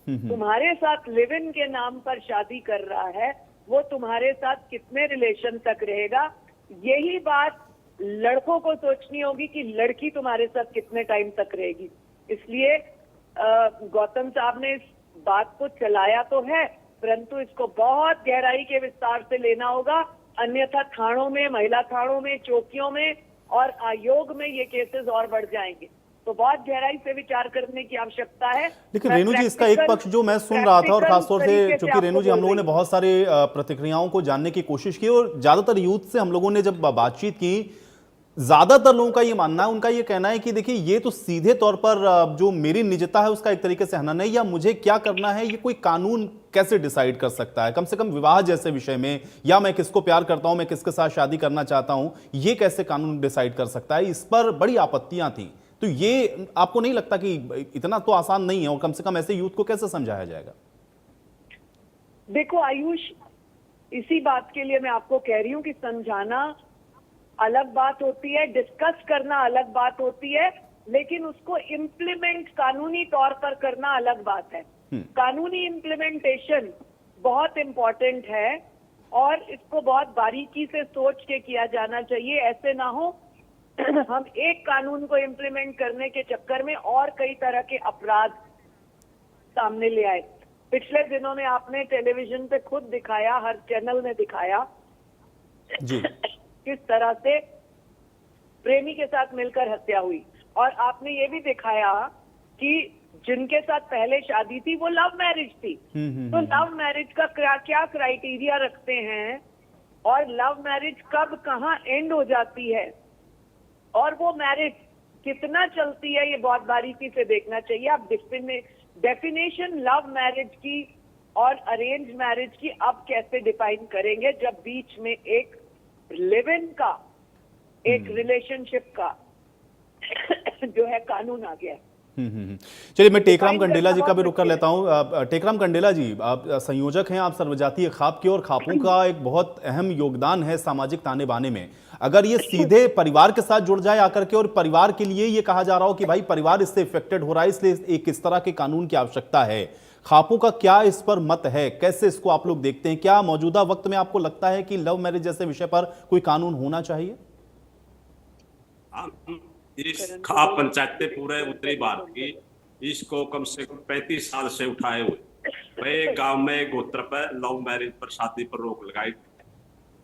तुम्हारे साथ लिव इन के नाम पर शादी कर रहा है, वो तुम्हारे साथ कितने रिलेशन तक रहेगा। यही बात लड़कों को सोचनी होगी कि लड़की तुम्हारे साथ कितने टाइम तक रहेगी। इसलिए गौतम साहब ने इस बात को चलाया तो है, परंतु इसको बहुत गहराई के विस्तार से लेना होगा, अन्यथा थानों में, महिला थानों में, चौकियों में और आयोग में ये केसेस और बढ़ जाएंगे। तो बहुत गहराई से विचार करने की आवश्यकता है। लेकिन रेनू जी, इसका एक पक्ष जो मैं सुन रहा था, और खासतौर से चूंकि रेनू जी हम लोगों ने बहुत सारे प्रतिक्रियाओं को जानने की कोशिश की, और ज्यादातर यूथ से हम लोगों ने जब बातचीत की, ज्यादातर लोगों का ये मानना है, उनका ये कहना है कि देखिए ये तो सीधे तौर पर जो मेरी निजता है उसका एक तरीके से हनन है, या मुझे क्या करना है ये कोई कानून कैसे डिसाइड कर सकता है? कम से कम विवाह जैसे विषय में, या मैं किसको प्यार करता हूं, मैं किसके साथ शादी करना चाहता हूं, ये कैसे कानून डिसाइड कर सकता है? इस पर बड़ी आपत्तियां थी। तो ये आपको नहीं लगता कि इतना तो आसान नहीं है, और कम से कम ऐसे यूथ को कैसे समझाया जाएगा? देखो आयुष, इसी बात के लिए मैं आपको कह रही हूँ कि समझाना अलग बात होती है, डिस्कस करना अलग बात होती है, लेकिन उसको इम्प्लीमेंट कानूनी तौर पर करना अलग बात है। कानूनी इम्प्लीमेंटेशन बहुत इंपॉर्टेंट है, और इसको बहुत बारीकी से सोच के किया जाना चाहिए। ऐसे ना हो हम एक कानून को इम्प्लीमेंट करने के चक्कर में और कई तरह के अपराध सामने ले आए। पिछले दिनों में आपने टेलीविजन पे खुद दिखाया, हर चैनल ने दिखाया जी किस तरह से प्रेमी के साथ मिलकर हत्या हुई, और आपने ये भी दिखाया कि जिनके साथ पहले शादी थी वो लव मैरिज थी। तो लव मैरिज का क्या क्राइटेरिया रखते हैं और लव मैरिज कब कहाँ एंड हो जाती है और वो मैरिज कितना चलती है, ये बहुत बारीकी से देखना चाहिए। आप डेफिनेशन लव मैरिज की और अरेंज मैरिज की अब कैसे डिफाइन करेंगे जब बीच में एक लिव इन का, एक रिलेशनशिप का जो है कानून आ गया है। चलिए मैं टेकराम कंडेला जी का भी रुख कर लेता हूँ। टेकराम कंडेला जी, आप संयोजक हैं, आप सर्वजातीय खाप के, और खापों का एक बहुत अहम योगदान है सामाजिक ताने बाने में। अगर ये सीधे परिवार के साथ जुड़ जाए आकर के, और परिवार के लिए ये कहा जा रहा हो कि भाई परिवार इससे इफेक्टेड हो रहा है, इसलिए एक इस तरह के कानून की आवश्यकता है, खापों का क्या इस पर मत है, कैसे इसको आप लोग देखते हैं? क्या मौजूदा वक्त में आपको लगता है कि लव मैरिज जैसे विषय पर कोई कानून होना चाहिए? इस खाप पंचायतें पूरे उत्तरी भारत की इसको कम से कम 35 साल से उठाए हुए वे गांव में गोत्र पर लव मैरिज पर शादी पर रोक लगाई।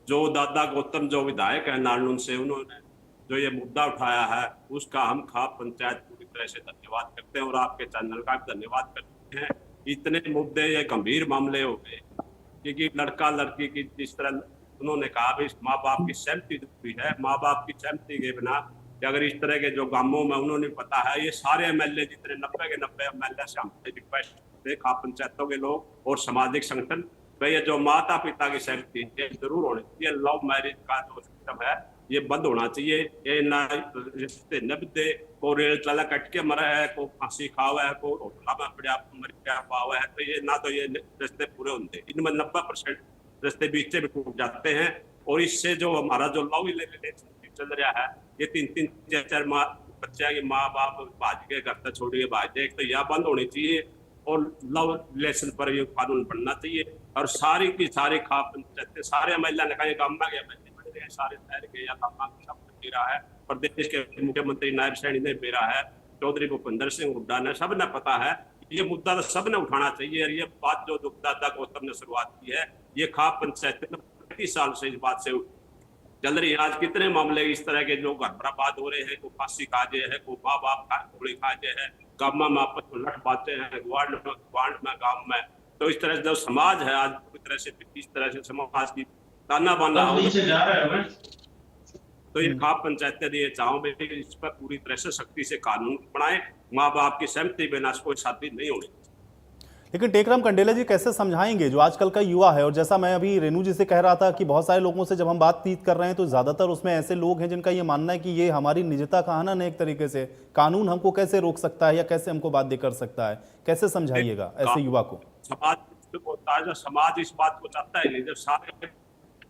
जो दादा गौतम जो विधायक है नारनून से, उन्होंने जो ये मुद्दा उठाया है उसका हम खाप पंचायत पूरी तरह से धन्यवाद करते हैं और आपके चैनल का भी धन्यवाद करते हैं। इतने मुद्दे, ये गंभीर मामले हो गए क्योंकि लड़का लड़की की जिस तरह उन्होंने कहा भी माँ बाप की सहमति जरूरी है। माँ बाप की सहमति के बिना अगर इस तरह के जो गांवों में उन्होंने पता है, ये सारे एमएलए जितने 90 के 90 एमएलए से हमसे रिक्वेस्ट थे, खाप पंचायतों के लोग और सामाजिक संगठन, भाई ये जो माता पिता की सहमति जरूर होनी चाहिए। लव मैरिज का जो सिस्टम है ये बंद होना चाहिए। ये ना रिश्ते नब्दे को रेल चला कट के मरा है, को फांसी खावा है, को होटला में पड़ा मर गया पावा है, तो ये ना तो ये रिश्ते पूरे होते, इनमें 90% रिश्ते बीच में टूट जाते हैं। और इससे जो हमारा जो लव रिलेशनशिप चल रहा है, ये 3-3 4-4 बच्चे की माँ बाप भाज के घर तक छोड़ के भाज दे, तो यह बंद होनी चाहिए और लव रिलेशन पर ये कानून बनना चाहिए। और सारी की सारी खाप पंचायतें, सारे महिला ने कहा गाँव में सारे शहर के या गाँव में सब बेरा है, प्रदेश के मुख्यमंत्री नायब सैनी ने बेरा है, चौधरी भूपेंद्र सिंह हुड्डा ने, सब ने पता है। ये मुद्दा तो सब ने उठाना चाहिए। और ये बात जो दादा गौतम ने शुरुआत की है, ये खाप पंचायत 35 साल से इस बात से चल रही है। आज कितने मामले इस तरह के जो घर बर्बाद हो रहे हैं, को फांसी खाजे है, को माँ बाप गोली खाजे है, गाँव में आपस में लठ पाते हैं, वार्ड में गाँव में। तो इस तरह से जो समाज है आज पूरी तरह से इस तरह से समाज की ताना बाना तो ये खाप पंचायतें ये चाहो इस पर पूरी तरह से सख्ती से कानून बनाए। माँ बाप की सहमति बिना कोई शादी नहीं होनी। लेकिन टेकराम कंडेला जी कैसे समझाएंगे जो आजकल का युवा है, और जैसा मैं अभी रेनू जी से कह रहा था कि बहुत सारे लोगों से जब हम बातचीत कर रहे हैं तो ज्यादातर उसमें ऐसे लोग हैं जिनका ये मानना है कि ये हमारी निजता का हनन है एक तरीके से, कानून हमको कैसे रोक सकता है या कैसे हमको बाध्य कर सकता है, कैसे समझाइएगा ऐसे युवा को? समाज इस बात को चाहता है नहीं। जब सारे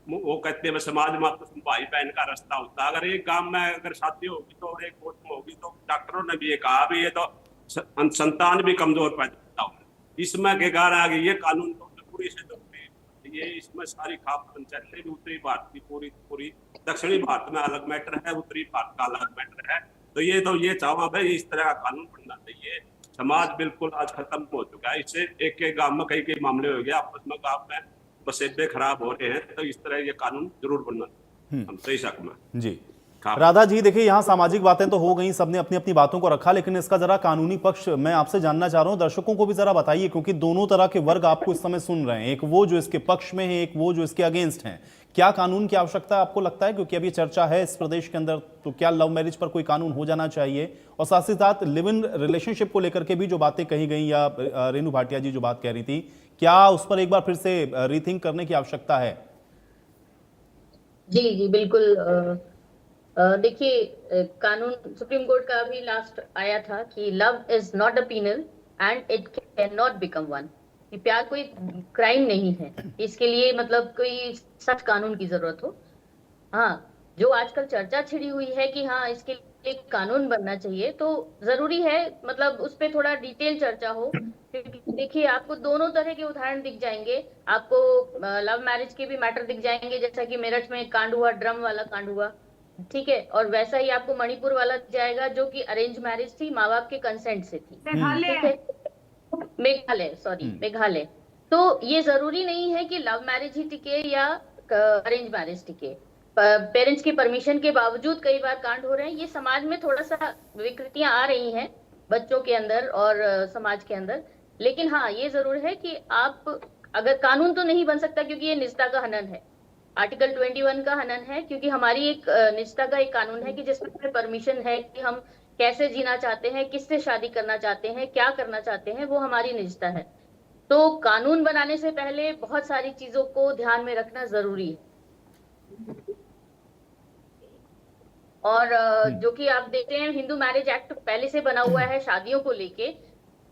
वो कहते हैं समाज में तो भाई बहन का रास्ता होता है। अगर एक गांव में अगर शादी होगी तो और एक कोर्ट में होगी तो डॉक्टरों ने भी ये कहा भी ये तो संतान भी कमजोर पैदा होगा। इसमें के गार आ गई ये कानून तो पूरी से जरूरी। ये इसमें सारी खाप पंचायतें भी उत्तरी भारत की पूरी दक्षिणी भारत में अलग मैटर है, उत्तरी भारत का अलग मैटर है। तो ये चाहो भाई इस तरह का कानून बनना चाहिए। समाज बिल्कुल आज खत्म हो चुका है। इससे एक गांव में कई मामले हो गए आपस में, गाँव में बसेबे खराब हो रहे हैं। तो इस तरह ये कानून जरूर बनना हम सही शक में जी। राधा जी देखिए, यहाँ सामाजिक बातें तो हो गई, सबने अपनी अपनी बातों को रखा, लेकिन इसका जरा कानूनी पक्ष मैं आपसे जानना चाह रहा हूँ। दर्शकों को भी जरा बताइए, क्योंकि दोनों तरह के वर्ग आपको इस समय सुन रहे हैं, एक वो जो इसके पक्ष में है, एक वो जो इसके अगेंस्ट हैं। क्या कानून की आवश्यकता आपको लगता है, क्योंकि अभी चर्चा है इस प्रदेश के अंदर, तो क्या लव मैरिज पर कोई कानून हो जाना चाहिए? और साथ ही साथ लिव इन रिलेशनशिप को लेकर के भी जो बातें कही गई या रेनू भाटिया जी जो बात कह रही थी, क्या उस पर एक बार फिर से रीथिंक करने की आवश्यकता है? जी बिल्कुल। देखिए, कानून सुप्रीम कोर्ट का भी लास्ट आया था कि love is not a penal and it can not become one. प्यार कोई क्राइम नहीं है, इसके लिए मतलब कोई सख्त कानून की जरूरत हो। हाँ, जो आजकल चर्चा छिड़ी हुई है कि हाँ इसके एक कानून बनना चाहिए। तो जरूरी है मतलब उस पर थोड़ा डिटेल चर्चा हो, क्योंकि देखिए आपको दोनों तरह के उदाहरण दिख जाएंगे। आपको लव मैरिज के भी मैटर दिख जाएंगे, जैसा कि मेरठ में एक कांड हुआ, ड्रम वाला कांड हुआ, ठीक है, और वैसा ही आपको मणिपुर वाला दिख जाएगा जो कि अरेंज मैरिज थी, माँ बाप के कंसेंट से थी, ठीक है, मेघालय, सॉरी मेघालय। तो ये जरूरी नहीं है कि लव मैरिज ही टिके या अरेंज मैरिज टिके। पेरेंट्स की परमिशन के बावजूद कई बार कांड हो रहे हैं। ये समाज में थोड़ा सा विकृतियां आ रही हैं बच्चों के अंदर और समाज के अंदर। लेकिन हाँ, ये जरूर है कि आप अगर कानून तो नहीं बन सकता, क्योंकि ये निजता का हनन है, आर्टिकल 21 का हनन है, क्योंकि हमारी एक निजता का एक कानून है कि जिसमें परमिशन है कि हम कैसे जीना चाहते हैं, किससे शादी करना चाहते हैं, क्या करना चाहते हैं, वो हमारी निजता है। तो कानून बनाने से पहले बहुत सारी चीजों को ध्यान में रखना जरूरी है। और जो कि आप देखते हैं, हिंदू मैरिज एक्ट पहले से बना हुआ है शादियों को लेके,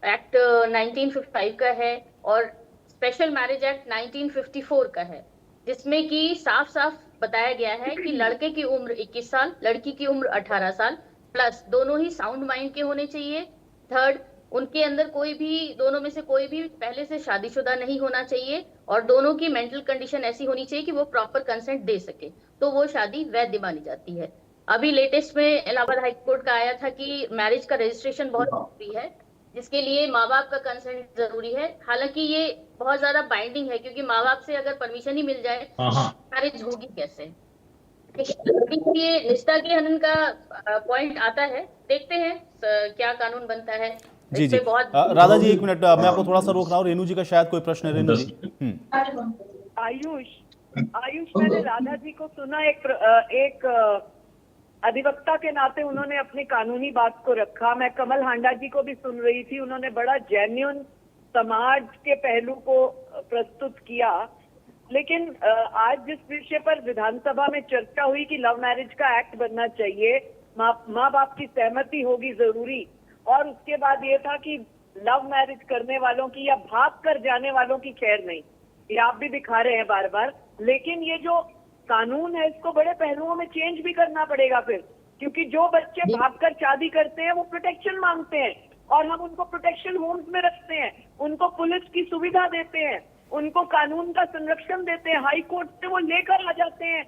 एक्ट 1955 का है, और स्पेशल मैरिज एक्ट 1954 का है, जिसमें कि साफ साफ बताया गया है कि लड़के की उम्र 21 साल, लड़की की उम्र 18 साल, प्लस दोनों ही साउंड माइंड के होने चाहिए। थर्ड, उनके अंदर कोई भी, दोनों में से कोई भी पहले से शादीशुदा नहीं होना चाहिए, और दोनों की मेंटल कंडीशन ऐसी होनी चाहिए कि वो प्रॉपर कंसेंट दे सके, तो वो शादी वैध मानी जाती है। अभी लेटेस्ट में इलाहाबाद हाई कोर्ट का आया था कि मैरिज का रजिस्ट्रेशन बहुत जरूरी है, जिसके लिए माँ बाप का कंसेंट जरूरी है। हालांकि ये बहुत ज्यादा बाइंडिंग है, क्योंकि माँ बाप से अगर परमिशन ही मिल जाए मैरिज होगी कैसे। ये निष्ठा के हनन का पॉइंट आता है, देखते हैं क्या कानून बनता है। जी जी, राधा जी एक मिनट, मैं आपको थोड़ा सा रोक रहा हूँ। रेणु जी का शायद कोई प्रश्न है। रेणु जी। आयुष मैंने राधा जी को सुना, एक अधिवक्ता के नाते उन्होंने अपनी कानूनी बात को रखा। मैं कमल हांडा जी को भी सुन रही थी, उन्होंने बड़ा जेन्युइन समाज के पहलू को प्रस्तुत किया। लेकिन आज जिस विषय पर विधानसभा में चर्चा हुई कि लव मैरिज का एक्ट बनना चाहिए, माँ बाप की सहमति होगी जरूरी, और उसके बाद ये था कि लव मैरिज करने वालों की या भाग कर जाने वालों की खैर नहीं, ये आप भी दिखा रहे हैं बार बार। लेकिन ये जो कानून है इसको बड़े पहलुओं में चेंज भी करना पड़ेगा फिर, क्योंकि जो बच्चे भागकर शादी करते हैं वो प्रोटेक्शन मांगते हैं, और हम उनको प्रोटेक्शन होम्स में रखते हैं, उनको पुलिस की सुविधा देते हैं, उनको कानून का संरक्षण देते हैं, हाई कोर्ट से वो लेकर आ जाते हैं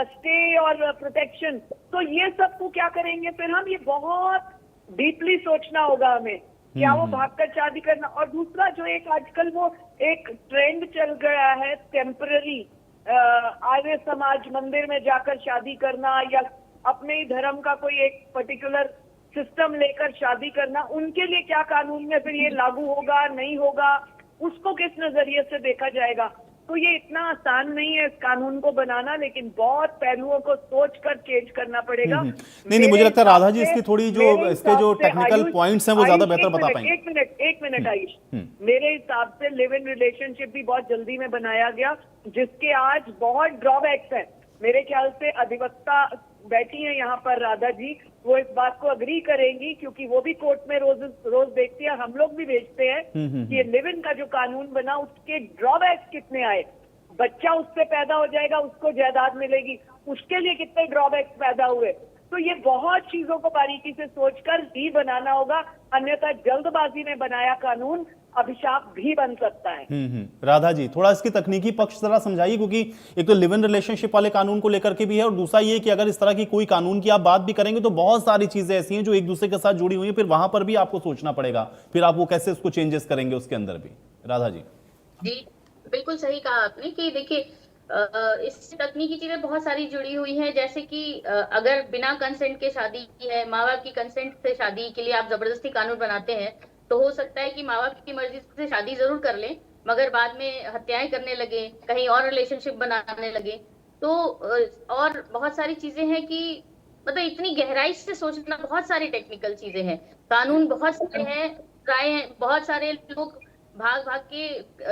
स्टे और प्रोटेक्शन। तो ये सब को क्या करेंगे फिर हम, ये बहुत डीपली सोचना होगा हमें, क्या वो भागकर शादी करना। और दूसरा जो एक आजकल वो एक ट्रेंड चल गया है टेम्पररी, आर्य समाज मंदिर में जाकर शादी करना, या अपने ही धर्म का कोई एक पर्टिकुलर सिस्टम लेकर शादी करना, उनके लिए क्या कानून में फिर ये लागू होगा नहीं होगा, उसको किस नजरिए से देखा जाएगा। तो ये इतना आसान नहीं है इस कानून को बनाना, लेकिन बहुत पहलुओं को सोचकर चेंज करना पड़ेगा। नहीं, मुझे लगता है राधा जी इसकी थोड़ी जो इसके जो टेक्निकल पॉइंट्स हैं वो ज्यादा बेहतर बता पाएंगे। एक मिनट आयुष, मेरे हिसाब से लिव इन रिलेशनशिप भी बहुत जल्दी में बनाया गया, जिसके आज बहुत ड्रॉबैक्स हैं। मेरे ख्याल से अधिवक्ता बैठी हैं यहाँ पर राधा जी, वो इस बात को अग्री करेंगी, क्योंकि वो भी कोर्ट में रोज देखती है, हम लोग भी भेजते हैं कि ये लिव इन का जो कानून बना उसके ड्रॉबैक्स कितने आए। बच्चा उससे पैदा हो जाएगा, उसको जायदाद मिलेगी, उसके लिए कितने ड्रॉबैक्स पैदा हुए। तो ये बहुत चीजों को बारीकी से सोचकर ही बनाना होगा, अन्यथा जल्दबाजी में बनाया कानून अभिशाप भी बन सकता है। राधा जी थोड़ा इसकी तकनीकी पक्ष जरा समझाइए, क्योंकि एक तो लिव इन रिलेशनशिप वाले कानून को लेकर के भी है, और दूसरा ये कि अगर इस तरह की कोई कानून की आप बात भी करेंगे तो बहुत सारी चीजें ऐसी हैं जो एक दूसरे के साथ जुड़ी हुई हैं, फिर वहां पर भी आपको सोचना पड़ेगा, फिर आप वो कैसे उसको चेंजेस करेंगे उसके अंदर भी। राधा जी। जी बिल्कुल सही कहा आपने कि देखिए इससे तकनीकी चीजें बहुत सारी जुड़ी हुई हैं, जैसे कि अगर बिना कंसेंट के शादी की है, माँ बाप की कंसेंट से शादी के लिए आप जबरदस्ती कानून बनाते हैं, तो हो सकता है कि माँ बाप की मर्जी से शादी जरूर कर लें, मगर बाद में हत्याएं करने लगे, कहीं और रिलेशनशिप बनाने लगे। तो और बहुत सारी चीजें हैं कि मतलब इतनी गहराई से सोचना, बहुत सारी टेक्निकल चीजें हैं, कानून बहुत सारे हैं, राय हैं, बहुत सारे लोग भाग भाग के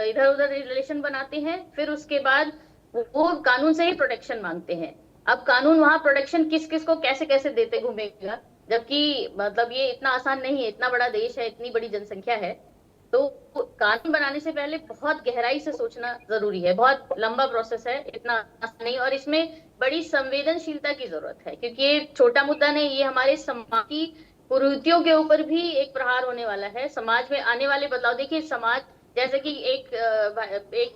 इधर उधर रिलेशन बनाते हैं, फिर उसके बाद वो कानून से ही प्रोटेक्शन मांगते हैं। अब कानून वहां प्रोटेक्शन किस किस को कैसे कैसे देते घूमेगा, जबकि मतलब ये इतना आसान नहीं है, इतना बड़ा देश है, इतनी बड़ी जनसंख्या है, तो कानून बनाने से पहले बहुत गहराई से सोचना जरूरी है, बहुत लंबा प्रोसेस है, इतना आसान नहीं, और इसमें बड़ी संवेदनशीलता की जरूरत है, क्योंकि ये छोटा मुद्दा नहीं, ये हमारे समाज की कुरीतियों के ऊपर भी एक प्रहार होने वाला है, समाज में आने वाले बदलाव। देखिए समाज, जैसे कि एक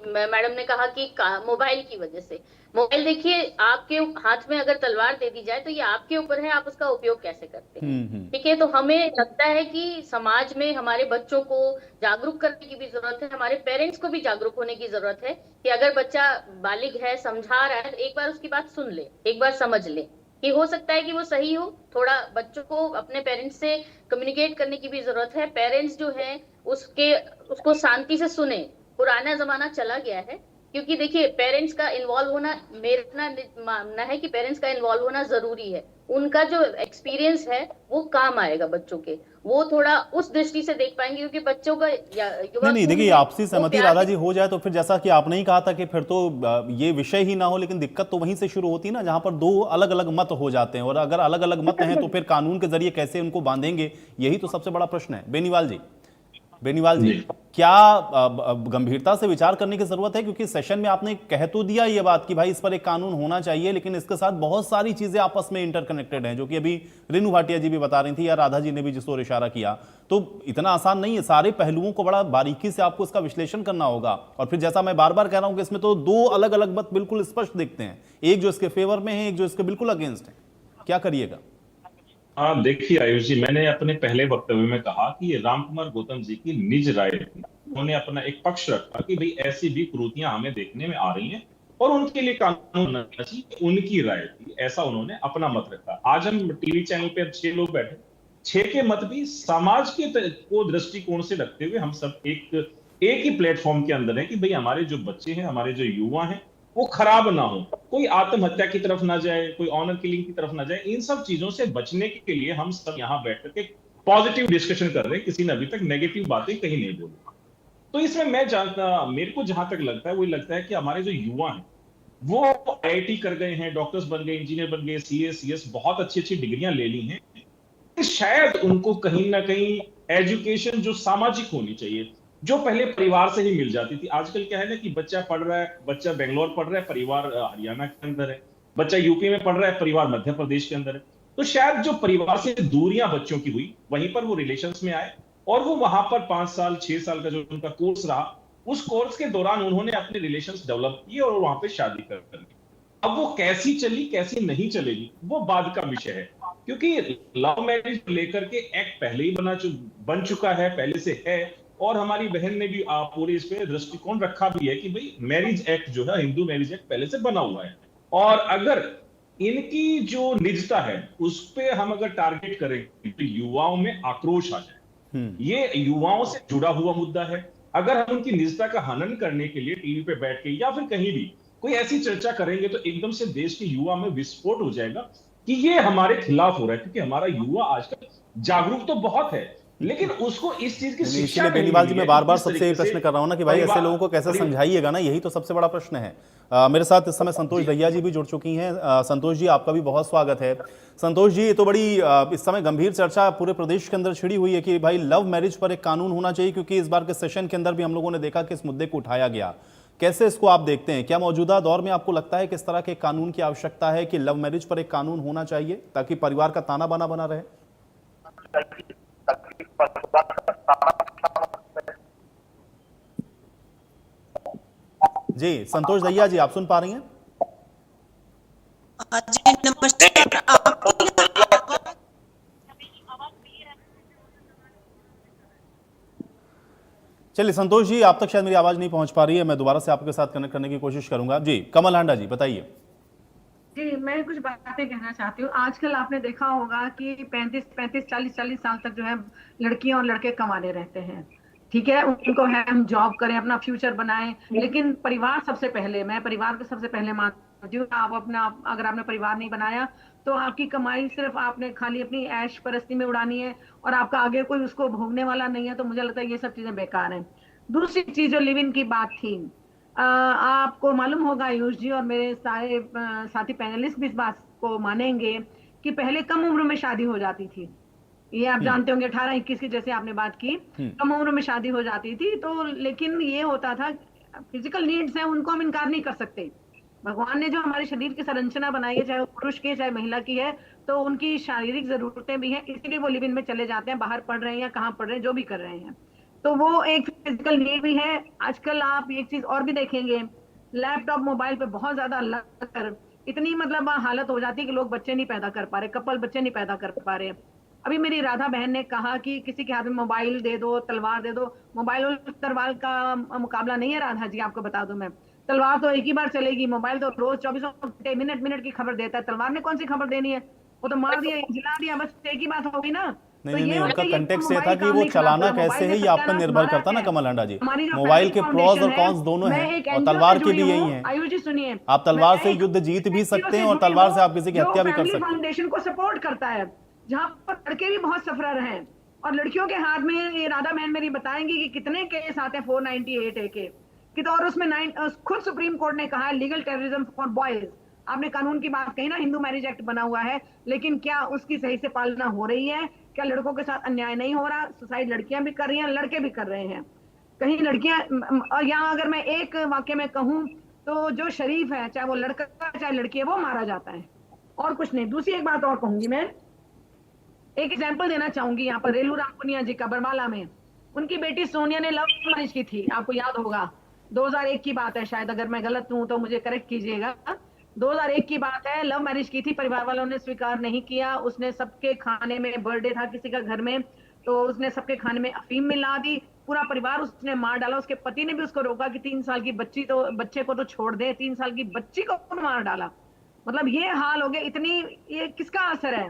मैडम ने कहा कि मोबाइल की वजह से, मोबाइल देखिए आपके हाथ में अगर तलवार दे दी जाए तो ये आपके ऊपर है, आप उसका उपयोग कैसे करते हैं। ठीक है, तो हमें लगता है कि समाज में हमारे बच्चों को जागरूक करने की भी जरूरत है, हमारे पेरेंट्स को भी जागरूक होने की जरूरत है कि अगर बच्चा बालिग है, समझा रहा है, तो एक बार उसकी बात सुन ले, एक बार समझ ले कि हो सकता है कि वो सही हो। थोड़ा बच्चों को अपने पेरेंट्स से कम्युनिकेट करने की भी जरूरत है, पेरेंट्स जो है उसको शांति से सुने। पुराना जमाना चला गया है, क्योंकि देखिए पेरेंट्स का इन्वॉल्व होना, मेरा मानना है कि पेरेंट्स का इन्वॉल्व होना जरूरी है, उनका जो एक्सपीरियंस है वो काम आएगा बच्चों के, वो थोड़ा उस दृष्टि से देख पाएंगे, क्योंकि बच्चों का नहीं, देखिए आपसी सहमति राधा जी हो जाए तो फिर जैसा कि आपने ही कहा था कि फिर तो ये विषय ही ना हो, लेकिन दिक्कत तो वहीं से शुरू होती है ना, जहां पर दो अलग अलग मत हो जाते हैं, और अगर अलग अलग मत हैं तो फिर कानून के जरिए कैसे उनको बांधेंगे, यही तो सबसे बड़ा प्रश्न है। बेनीवाल जी, क्या गंभीरता से विचार करने की जरूरत है, क्योंकि सेशन में आपने कह तो दिया ये बात कि भाई इस पर एक कानून होना चाहिए, लेकिन इसके साथ बहुत सारी चीजें आपस में इंटरकनेक्टेड हैं, जो कि अभी रेनू भाटिया जी भी बता रही थी या राधा जी ने भी जिस ओर इशारा किया, तो इतना आसान नहीं है, सारे पहलुओं को बड़ा बारीकी से आपको इसका विश्लेषण करना होगा। और फिर जैसा मैं बार बार कह रहा हूं कि इसमें तो दो अलग अलग मत बिल्कुल स्पष्ट दिखते हैं, एक जो इसके फेवर में है, एक जो इसके बिल्कुल अगेंस्ट है, क्या करिएगा? देखिए आयुष जी, मैंने अपने पहले वक्तव्य में कहा कि ये रामकुमार गौतम जी की निज राय थी, उन्होंने अपना एक पक्ष रखा कि भाई ऐसी भी कुरीतियां हमें देखने में आ रही हैं और उनके लिए कानून बनना चाहिए, उनकी राय थी, ऐसा उन्होंने अपना मत रखा। आज हम टीवी चैनल पे 6 लोग बैठे, 6 के मत भी समाज के को दृष्टिकोण से रखते हुए हम सब एक ही प्लेटफॉर्म के अंदर है कि भाई हमारे जो बच्चे हैं, हमारे जो युवा हैं, वो खराब ना हो, कोई आत्महत्या की तरफ ना जाए, कोई ऑनर किलिंग की तरफ ना जाए। इन सब चीजों से बचने के लिए हम सब यहाँ बैठ करके पॉजिटिव डिस्कशन कर रहे हैं, किसी ने अभी तक नेगेटिव बातें कहीं नहीं बोली। तो इसमें मेरे को जहां तक लगता है, वही लगता है कि हमारे जो युवा हैं वो IIT कर गए हैं, डॉक्टर्स बन गए, इंजीनियर बन गए, CA CS बहुत अच्छी अच्छी डिग्रियां ले ली हैं, शायद उनको कहीं ना कहीं एजुकेशन जो सामाजिक होनी चाहिए, जो पहले परिवार से ही मिल जाती थी। आजकल क्या है ना कि बच्चा पढ़ रहा है, बच्चा बेंगलोर पढ़ रहा है, परिवार हरियाणा के अंदर है, बच्चा यूपी में पढ़ रहा है, परिवार मध्य प्रदेश के अंदर है, तो शायद जो परिवार से दूरियां बच्चों की हुई, वहीं पर वो रिलेशंस में आए और वो वहां पर 5 साल 6 साल का जो उनका कोर्स रहा, उस कोर्स के दौरान उन्होंने अपने रिलेशंस डेवलप किए और वहां पे शादी कर ली। अब वो कैसी चली कैसी नहीं चलेगी वो बाद का विषय है, क्योंकि लव मैरिज लेकर के एक्ट पहले ही बन चुका है, पहले से है, और हमारी बहन ने भी पूरे इस पे दृष्टिकोण रखा भी है कि भाई मैरिज एक्ट जो है, हिंदू मैरिज एक्ट पहले से बना हुआ है, और अगर इनकी जो निजता है उस पे हम अगर टारगेट करेंगे तो युवाओं में आक्रोश आ जाए। ये युवाओं से जुड़ा हुआ मुद्दा है। अगर हम उनकी निजता का हनन करने के लिए टीवी पे बैठ के या फिर कहीं भी कोई ऐसी चर्चा करेंगे तो एकदम से देश के युवा में विस्फोट हो जाएगा कि ये हमारे खिलाफ हो रहा है, क्योंकि हमारा युवा आजकल जागरूक तो बहुत है, लेकिन उसको इस चीज की शिक्षा नहीं बेनीवाल जी, मैं बार बार सबसे तरीके प्रश्न कर रहा हूं ना कि भाई ऐसे लोगों को कैसे समझाइएगा ना, यही तो सबसे बड़ा प्रश्न है। मेरे साथ इस समय संतोष दहिया जी भी जुड़ चुकी हैं। संतोष जी, आपका भी बहुत स्वागत है। संतोष जी, ये तो बड़ी इस समय गंभीर चर्चा पूरे प्रदेश के अंदर छिड़ी हुई है कि भाई लव मैरिज पर एक कानून होना चाहिए, क्योंकि इस बार के सेशन के अंदर भी हम लोगों ने देखा कि इस मुद्दे को उठाया गया। कैसे इसको आप देखते हैं? क्या मौजूदा दौर में आपको लगता है कि इस तरह के कानून की आवश्यकता है कि लव मैरिज पर एक कानून होना चाहिए ताकि परिवार का ताना बाना बना रहे? जी संतोष दहिया जी, आप सुन पा रही हैं? जी नमस्कार। चलिए संतोष जी, आप तक शायद मेरी आवाज नहीं पहुंच पा रही है, मैं दोबारा से आपके साथ कनेक्ट करने की कोशिश करूंगा। जी कमल हांडा जी, बताइए। जी मैं कुछ बातें कहना चाहती हूँ। आजकल आपने देखा होगा कि 40 साल तक जो है लड़कियां और लड़के कमाने रहते हैं, ठीक है, उनको है हम जॉब करें, अपना फ्यूचर बनाएं, लेकिन परिवार सबसे पहले, मैं परिवार को सबसे पहले मानती हूँ। आप अपना, अगर आपने परिवार नहीं बनाया तो आपकी कमाई सिर्फ आपने खाली अपनी ऐश परस्ती में उड़ानी है और आपका आगे कोई उसको भोगने वाला नहीं है, तो मुझे लगता है ये सब चीजें बेकार हैं। दूसरी चीज जो लिव इन की बात थी, आपको मालूम होगा आयुष जी और मेरे सारे साथी पैनलिस्ट भी इस बात को मानेंगे कि पहले कम उम्र में शादी हो जाती थी, ये आप जानते होंगे 18-21 की जैसे आपने बात की, कम उम्र में शादी हो जाती थी। तो लेकिन ये होता था, फिजिकल नीड्स है उनको हम इनकार नहीं कर सकते। भगवान ने जो हमारे शरीर की संरचना बनाई है, चाहे वो पुरुष की है चाहे महिला की है, तो उनकी शारीरिक जरूरतें भी हैं, इसीलिए वो लिव इन में चले जाते हैं, बाहर पढ़ रहे हैं या कहाँ पढ़ रहे हैं, जो भी कर रहे हैं। तो वो एक फिजिकल नीड भी है। आजकल आप एक चीज और भी देखेंगे, लैपटॉप मोबाइल पे बहुत ज्यादा लग इतनी मतलब हालत हो जाती है कि लोग बच्चे नहीं पैदा कर पा रहे, कपल बच्चे नहीं पैदा कर पा रहे। अभी मेरी राधा बहन ने कहा कि किसी के हाथ में मोबाइल दे दो, तलवार दे दो। मोबाइल और तलवार का मुकाबला नहीं है राधा जी, आपको बता दूं मैं। तलवार तो एक ही बार चलेगी, मोबाइल तो रोज 24 घंटे मिनट मिनट की खबर देता है। तलवार ने कौन सी खबर देनी है? वो तो मार दिया, जला दिया, बस एक ही बात होगी ना। नहीं, उनका कंटेक्स्ट ये था कि वो चलाना कैसे है ये आप पर निर्भर करता ना कमल हंडा जी। मोबाइल के प्रोज और कॉन्स दोनों हैं, और तलवार के भी यही हैं। आयुष जी सुनिए, आप तलवार से युद्ध जीत भी सकते हैं और तलवार से आप किसी की हत्या भी कर सकते हैं। फाउंडेशन को सपोर्ट करता है, जहाँ पर लड़के भी बहुत सफरर हैं और लड़कियों के हाथ में, ये राधा बहन मेरी बताएंगी कि कितने केस आते हैं 498 ए के कि, तो और उसमें खुद सुप्रीम कोर्ट ने कहा है लीगल टेररिज्म फॉर बॉयज। आपने कानून की बात कही ना, हिंदू मैरिज एक्ट बना हुआ है, लेकिन क्या उसकी सही से पालना हो रही है? क्या लड़कों के साथ अन्याय नहीं हो रहा? सुसाइड लड़कियां भी कर रही हैं, लड़के भी कर रहे हैं। कहीं लड़कियां, और यहाँ अगर मैं एक वाक्य में कहूँ तो जो शरीफ है, चाहे वो लड़का चाहे लड़की है, वो मारा जाता है और कुछ नहीं। दूसरी एक बात और कहूंगी, मैं एक एग्जाम्पल देना चाहूंगी। यहाँ पर रेलू राम पुनिया जी का बरमाला में, उनकी बेटी सोनिया ने लव मैरिज की थी, आपको याद होगा। 2001 की बात है शायद, अगर मैं गलत हूं तो मुझे करेक्ट कीजिएगा। 2001 की बात है, लव मैरिज की थी, परिवार वालों ने स्वीकार नहीं किया। उसने सबके खाने में, बर्थडे था किसी का घर में, तो उसने सबके खाने में अफीम मिला दी, पूरा परिवार उसने मार डाला। उसके पति ने भी उसको रोका कि 3 साल की बच्चे को तो छोड़ दे, 3 साल की बच्ची को मार डाला। मतलब ये हाल हो गया। इतनी, ये किसका असर है?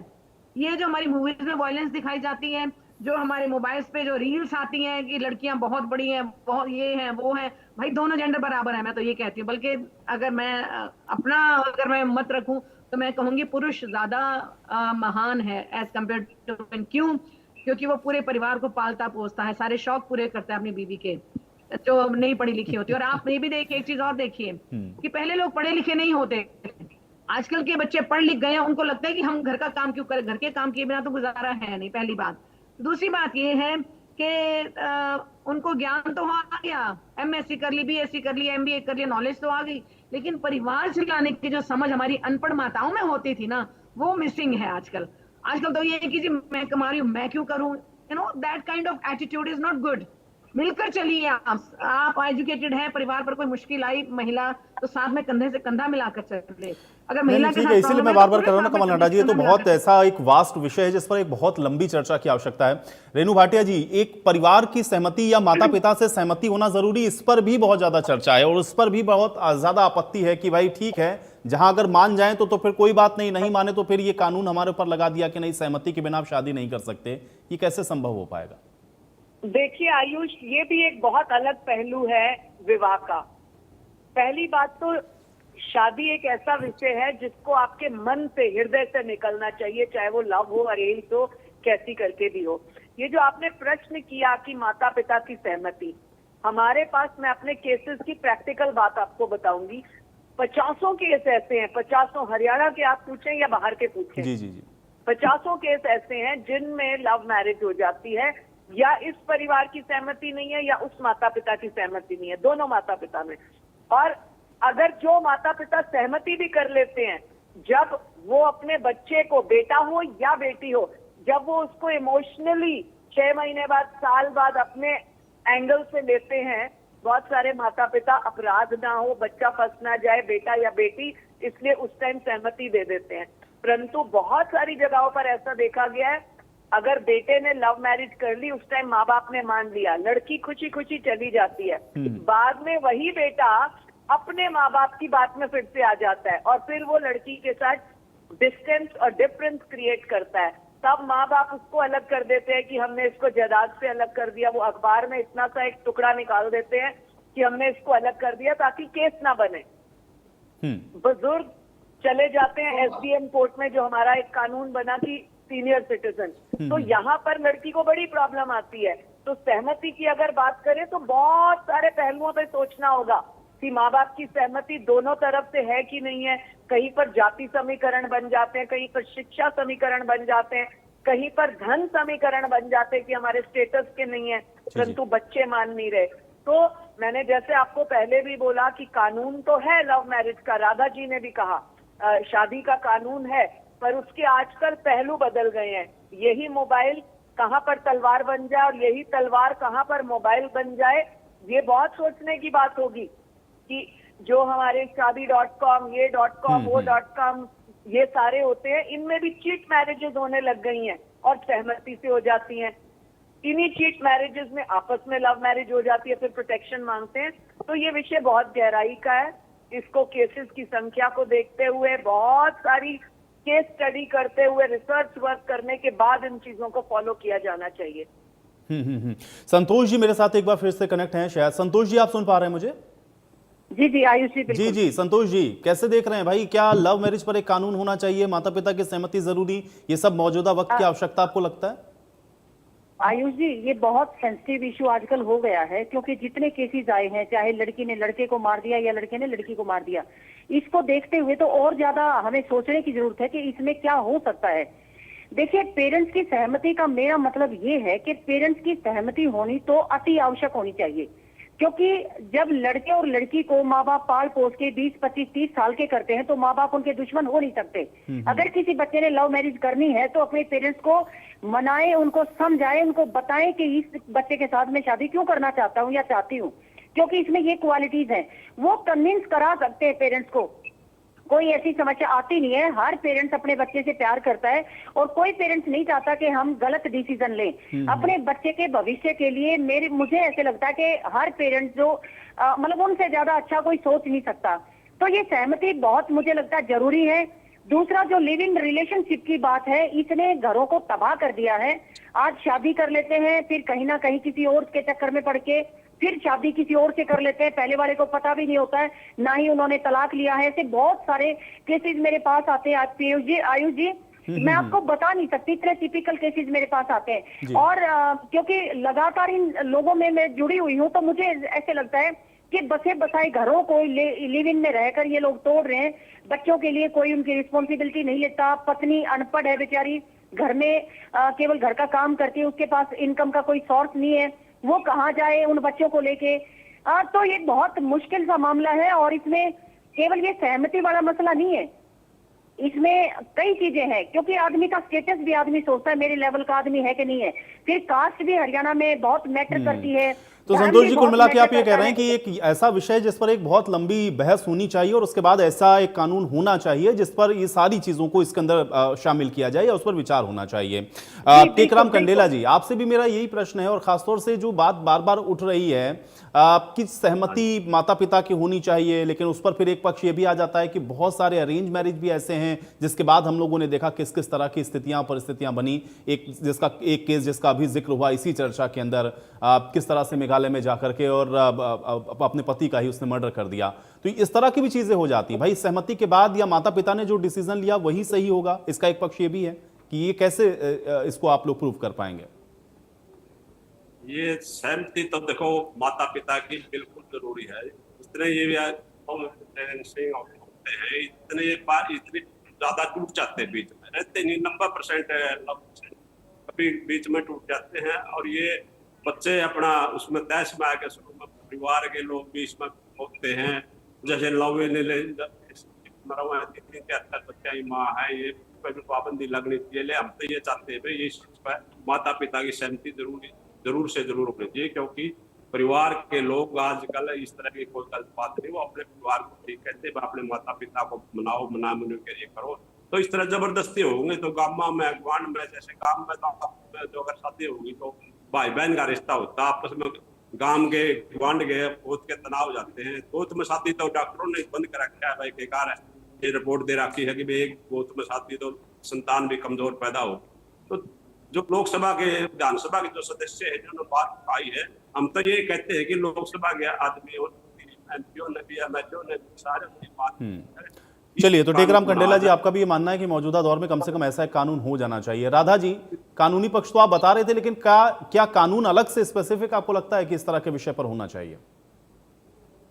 ये जो हमारी मूवीज में वायलेंस दिखाई जाती है, जो हमारे मोबाइल्स पे जो रील्स आती हैं कि लड़कियां बहुत बड़ी हैं, बहुत ये हैं वो हैं, भाई दोनों जेंडर बराबर है, मैं तो ये कहती हूँ। बल्कि अगर मैं मत रखूं तो मैं कहूंगी पुरुष ज्यादा महान है एज कम्पेयर टू वुमेन। क्यों? क्योंकि वो पूरे परिवार को पालता पोसता है, सारे शौक पूरे करता है अपनी बीवी के, जो नहीं पढ़ी लिखी होती। और आप ये भी देखिए, एक चीज और देखिए कि पहले लोग पढ़े लिखे नहीं होते, आजकल के बच्चे पढ़ लिख गए हैं, उनको लगता है कि हम घर का काम क्यों करें, घर के काम किए बिना तो गुजारा है नहीं, पहली बात। दूसरी बात ये है कि उनको ज्ञान तो आ गया, एमएससी कर ली, बीएससी कर ली, एमबीए कर लिया, नॉलेज तो आ गई, लेकिन परिवार चलाने की जो समझ हमारी अनपढ़ माताओं में होती थी ना, वो मिसिंग है आजकल। आजकल तो ये है कि जी मैं कमा रही हूँ, मैं क्यों करूँ, that kind of attitude is not good. मिलकर चलिए, आप एजुकेटेड हैं, परिवार पर कोई मुश्किल आई महिला तो साथ में कंधे से कंधा मिलाकर चले। अगर महिला के साथ, इसीलिए मैं बार बार कर रहा हूँ ना कमल हंडा जी, ये तो बहुत ऐसा एक वास्ट विषय है जिस पर एक बहुत लंबी चर्चा की आवश्यकता है। रेणु भाटिया जी, एक परिवार की सहमति या माता पिता से सहमति होना जरूरी, इस पर भी बहुत ज्यादा चर्चा है और उस पर भी बहुत ज्यादा आपत्ति है कि भाई ठीक है, जहां अगर मान जाए तो फिर कोई बात नहीं, नहीं माने तो फिर ये कानून हमारे ऊपर लगा दिया कि नहीं, सहमति के बिना आप शादी नहीं कर सकते। ये कैसे संभव हो पाएगा? देखिए आयुष, ये भी एक बहुत अलग पहलू है विवाह का। पहली बात तो शादी एक ऐसा विषय है जिसको आपके मन से, हृदय से निकलना चाहिए, चाहे वो लव हो, अरेंज हो, कैसी करके भी हो। ये जो आपने प्रश्न किया कि माता पिता की सहमति, हमारे पास, मैं अपने केसेस की प्रैक्टिकल बात आपको बताऊंगी, 50 केस ऐसे हैं, 50 हरियाणा के आप पूछें या बाहर के पूछें, जी 50 केस ऐसे हैं जिनमें लव मैरिज हो जाती है, या इस परिवार की सहमति नहीं है या उस माता पिता की सहमति नहीं है, दोनों माता पिता में। और अगर जो माता पिता सहमति भी कर लेते हैं, जब वो अपने बच्चे को, बेटा हो या बेटी हो, जब वो उसको इमोशनली 6 महीने बाद, साल बाद अपने एंगल से लेते हैं, बहुत सारे माता पिता अपराध ना हो, बच्चा फंस ना जाए, बेटा या बेटी, इसलिए उस टाइम सहमति दे देते हैं। परंतु बहुत सारी जगहों पर ऐसा देखा गया है, अगर बेटे ने लव मैरिज कर ली, उस टाइम माँ बाप ने मान लिया, लड़की खुशी खुशी चली जाती है, बाद में वही बेटा अपने माँ बाप की बात में फिर से आ जाता है और फिर वो लड़की के साथ डिस्टेंस और डिफरेंस क्रिएट करता है। तब माँ बाप उसको अलग कर देते हैं कि हमने इसको जायदाद से अलग कर दिया, वो अखबार में इतना सा एक टुकड़ा निकाल देते हैं कि हमने इसको अलग कर दिया ताकि केस ना बने। बुजुर्ग चले जाते हैं एसडीएम कोर्ट में, जो हमारा एक कानून बना कि सीनियर सिटीजन, तो यहाँ पर लड़की को बड़ी प्रॉब्लम आती है। तो सहमति की अगर बात करें तो बहुत सारे पहलुओं पे सोचना होगा कि माँ बाप की सहमति दोनों तरफ से है कि नहीं है। कहीं पर जाति समीकरण बन जाते हैं, कहीं पर शिक्षा समीकरण बन जाते हैं, कहीं पर धन समीकरण बन जाते कि हमारे स्टेटस के नहीं है, परंतु बच्चे मान नहीं रहे। तो मैंने जैसे आपको पहले भी बोला कि कानून तो है लव मैरिज का, राधा जी ने भी कहा शादी का कानून है, पर उसके आजकल पहलू बदल गए हैं। यही मोबाइल कहाँ पर तलवार बन जाए और यही तलवार कहाँ पर मोबाइल बन जाए, ये बहुत सोचने की बात होगी कि जो हमारे शादी.com, ये .com, वो .com, ये सारे होते हैं, इनमें भी चीट मैरिजेस होने लग गई हैं और सहमति से हो जाती हैं। इन्हीं चीट मैरिजेस में आपस में लव मैरिज हो जाती है, फिर प्रोटेक्शन मांगते हैं। तो ये विषय बहुत गहराई का है। इसको केसेस की संख्या को देखते हुए, बहुत सारी केस स्टडी करते हुए, रिसर्च वर्क करने के बाद इन चीजों को फॉलो किया जाना चाहिए। संतोष जी मेरे साथ एक बार फिर से कनेक्ट हैं शायद। संतोष जी आप सुन पा रहे हैं मुझे? जी जी आयुष जी बिल्कुल। जी संतोष जी कैसे देख रहे हैं भाई, क्या लव मैरिज पर एक कानून होना चाहिए, माता पिता की सहमति जरूरी, ये सब मौजूदा वक्त की आवश्यकता आपको लगता है? आयुष जी ये बहुत सेंसिटिव इशू आजकल हो गया है, क्योंकि जितने केसेस आए हैं, चाहे लड़की ने लड़के को मार दिया या लड़के ने लड़की को मार दिया, इसको देखते हुए तो और ज्यादा हमें सोचने की जरूरत है कि इसमें क्या हो सकता है। देखिए पेरेंट्स की सहमति का मेरा मतलब ये है कि पेरेंट्स की सहमति होनी तो अति आवश्यक होनी चाहिए, क्योंकि जब लड़के और लड़की को माँ बाप पाल पोस के 20, 25, 30 साल के करते हैं तो माँ बाप उनके दुश्मन हो नहीं सकते। अगर किसी बच्चे ने लव मैरिज करनी है तो अपने पेरेंट्स को मनाए, उनको समझाए, उनको बताएं कि इस बच्चे के साथ मैं शादी क्यों करना चाहता हूँ या चाहती हूँ, क्योंकि इसमें ये क्वालिटीज हैं। वो कन्विंस करा सकते हैं पेरेंट्स को। कोई ऐसी समस्या आती नहीं है, हर पेरेंट्स अपने बच्चे से प्यार करता है और कोई पेरेंट्स नहीं चाहता कि हम गलत डिसीजन लें अपने बच्चे के भविष्य के लिए। मुझे ऐसे लगता है कि हर पेरेंट्स जो मतलब उनसे ज्यादा अच्छा कोई सोच नहीं सकता। तो ये सहमति बहुत मुझे लगता है जरूरी है। दूसरा जो लिव इन रिलेशनशिप की बात है, इसने घरों को तबाह कर दिया है। आज शादी कर लेते हैं, फिर कहीं ना कहीं किसी और के चक्कर में पड़ के फिर शादी किसी और से कर लेते हैं, पहले वाले को पता भी नहीं होता है, ना ही उन्होंने तलाक लिया है। ऐसे बहुत सारे केसेस मेरे पास आते हैं आयुष जी मैं आपको बता नहीं सकती, इतने टिपिकल केसेस मेरे पास आते हैं। और क्योंकि लगातार इन लोगों में मैं जुड़ी हुई हूँ, तो मुझे ऐसे लगता है कि बसे बसाए घरों को लिव इन में रहकर ये लोग तोड़ रहे हैं। बच्चों के लिए कोई उनकी रिस्पॉन्सिबिलिटी नहीं लेता। पत्नी अनपढ़ है बेचारी, घर में केवल घर का काम करती है, उसके पास इनकम का कोई सोर्स नहीं है, वो कहाँ जाए उन बच्चों को लेके। तो ये बहुत मुश्किल सा मामला है और इसमें केवल ये सहमति वाला मसला नहीं है, इसमें कई चीजें हैं। क्योंकि आदमी का स्टेटस भी आदमी सोचता है मेरे लेवल का आदमी है कि नहीं है। फिर कास्ट भी हरियाणा में बहुत मैटर करती है। तो संतोष जी कुल मिला के आप ये कह रहे हैं कि एक ऐसा विषय जिस पर एक बहुत लंबी बहस होनी चाहिए और उसके बाद ऐसा एक कानून होना चाहिए जिस पर ये सारी चीजों को इसके अंदर शामिल किया जाए या उस पर विचार होना चाहिए। टेकराम कंडेला जी आपसे भी मेरा यही प्रश्न है और खासतौर से जो बात बार बार उठ रही है कि सहमति माता पिता की होनी चाहिए, लेकिन उस पर फिर एक पक्ष ये भी आ जाता है कि बहुत सारे अरेंज मैरिज भी ऐसे हैं जिसके बाद हम लोगों ने देखा किस किस तरह की स्थितियां परिस्थितियां बनी। एक केस जिसका अभी जिक्र हुआ इसी चर्चा के अंदर, किस तरह से मेघालय में जाकर के और अपने पति का ही उसने मर्डर कर दिया। तो इस तरह की भी चीजें हो जाती है। भाई सहमति के बाद या माता पिता ने जो डिसीजन लिया वही सही होगा, इसका एक पक्ष ये भी है कि ये कैसे इसको आप लोग प्रूव कर पाएंगे? ये सहमति तो देखो माता पिता की बिल्कुल जरूरी है। इतने ये होते हैं, इतने बार इतने ज्यादा टूट जाते हैं, बीच में रहते नहीं। 90% कभी बीच में टूट जाते हैं और ये बच्चे अपना उसमें तैश में आके शुरू में परिवार के लोग भी इसमें होते हैं। जैसे लव बच्चा ही माँ है, ये पाबंदी लगनी चाहिए। हम तो ये चाहते हैं भाई इस पर माता पिता की सहमति जरूर से जरूर होनी चाहिए, क्योंकि परिवार के लोग आजकल इस तरह की कोई गलत बात नहीं, वो अपने परिवार को ठीक कहते हैं, अपने माता पिता को मनाओ मना के ये करो। तो इस तरह जबरदस्ती होंगे तो गांव में गांव में जैसे गांव में जो अगर शादी होगी तो भाई बहन का रिश्ता होता है, आपस में गांव के गुआंढ के बहुत के तनाव जाते हैं। गोद में शादी तो डॉक्टरों ने बंद कर रखा है भाई, बेकार है। ये रिपोर्ट दे रखी है कि भाई एक गोद में शादी तो संतान भी कमजोर पैदा हो। तो जो लोकसभा के विधानसभा के जो सदस्य है जिन्होंने बात उठाई है, हम तो ये कहते हैं कि लोकसभा के आदमी और एमपीओ ने भी एमएलए ने भी सारे बात। चलिए तो टेकराम कंडेला जी आपका भी ये मानना है कि मौजूदा दौर में कम से कम ऐसा एक कानून हो जाना चाहिए। राधा जी कानूनी पक्ष तो आप बता रहे थे, लेकिन क्या कानून अलग से स्पेसिफिक आपको लगता है कि इस तरह के विषय पर होना चाहिए?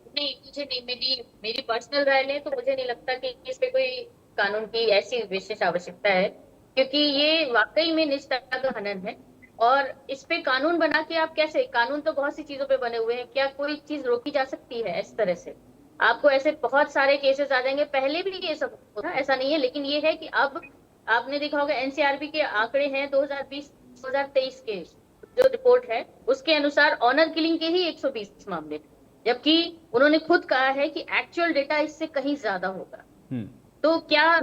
नहीं, मुझे नहीं, मेरी पर्सनल राय लें तो मुझे नहीं लगता कि इस पे कोई कानून की ऐसी विशेष आवश्यकता है। क्योंकि ये वाकई में निजता का हनन है। और इस पे कानून बना के आप कैसे, कानून तो बहुत सी चीजों पे बने हुए हैं, क्या कोई चीज रोकी जा सकती है इस तरह से? आपको ऐसे बहुत सारे केसेस आ जाएंगे, पहले भी ये सब होता, ऐसा नहीं है, लेकिन ये है कि अब आपने देखा होगा एनसीआरबी के आंकड़े हैं 2020-2023 के जो रिपोर्ट है उसके अनुसार ऑनर किलिंग के ही 120 मामले, जबकि उन्होंने खुद कहा है कि एक्चुअल डेटा इससे कहीं ज्यादा होगा। तो क्या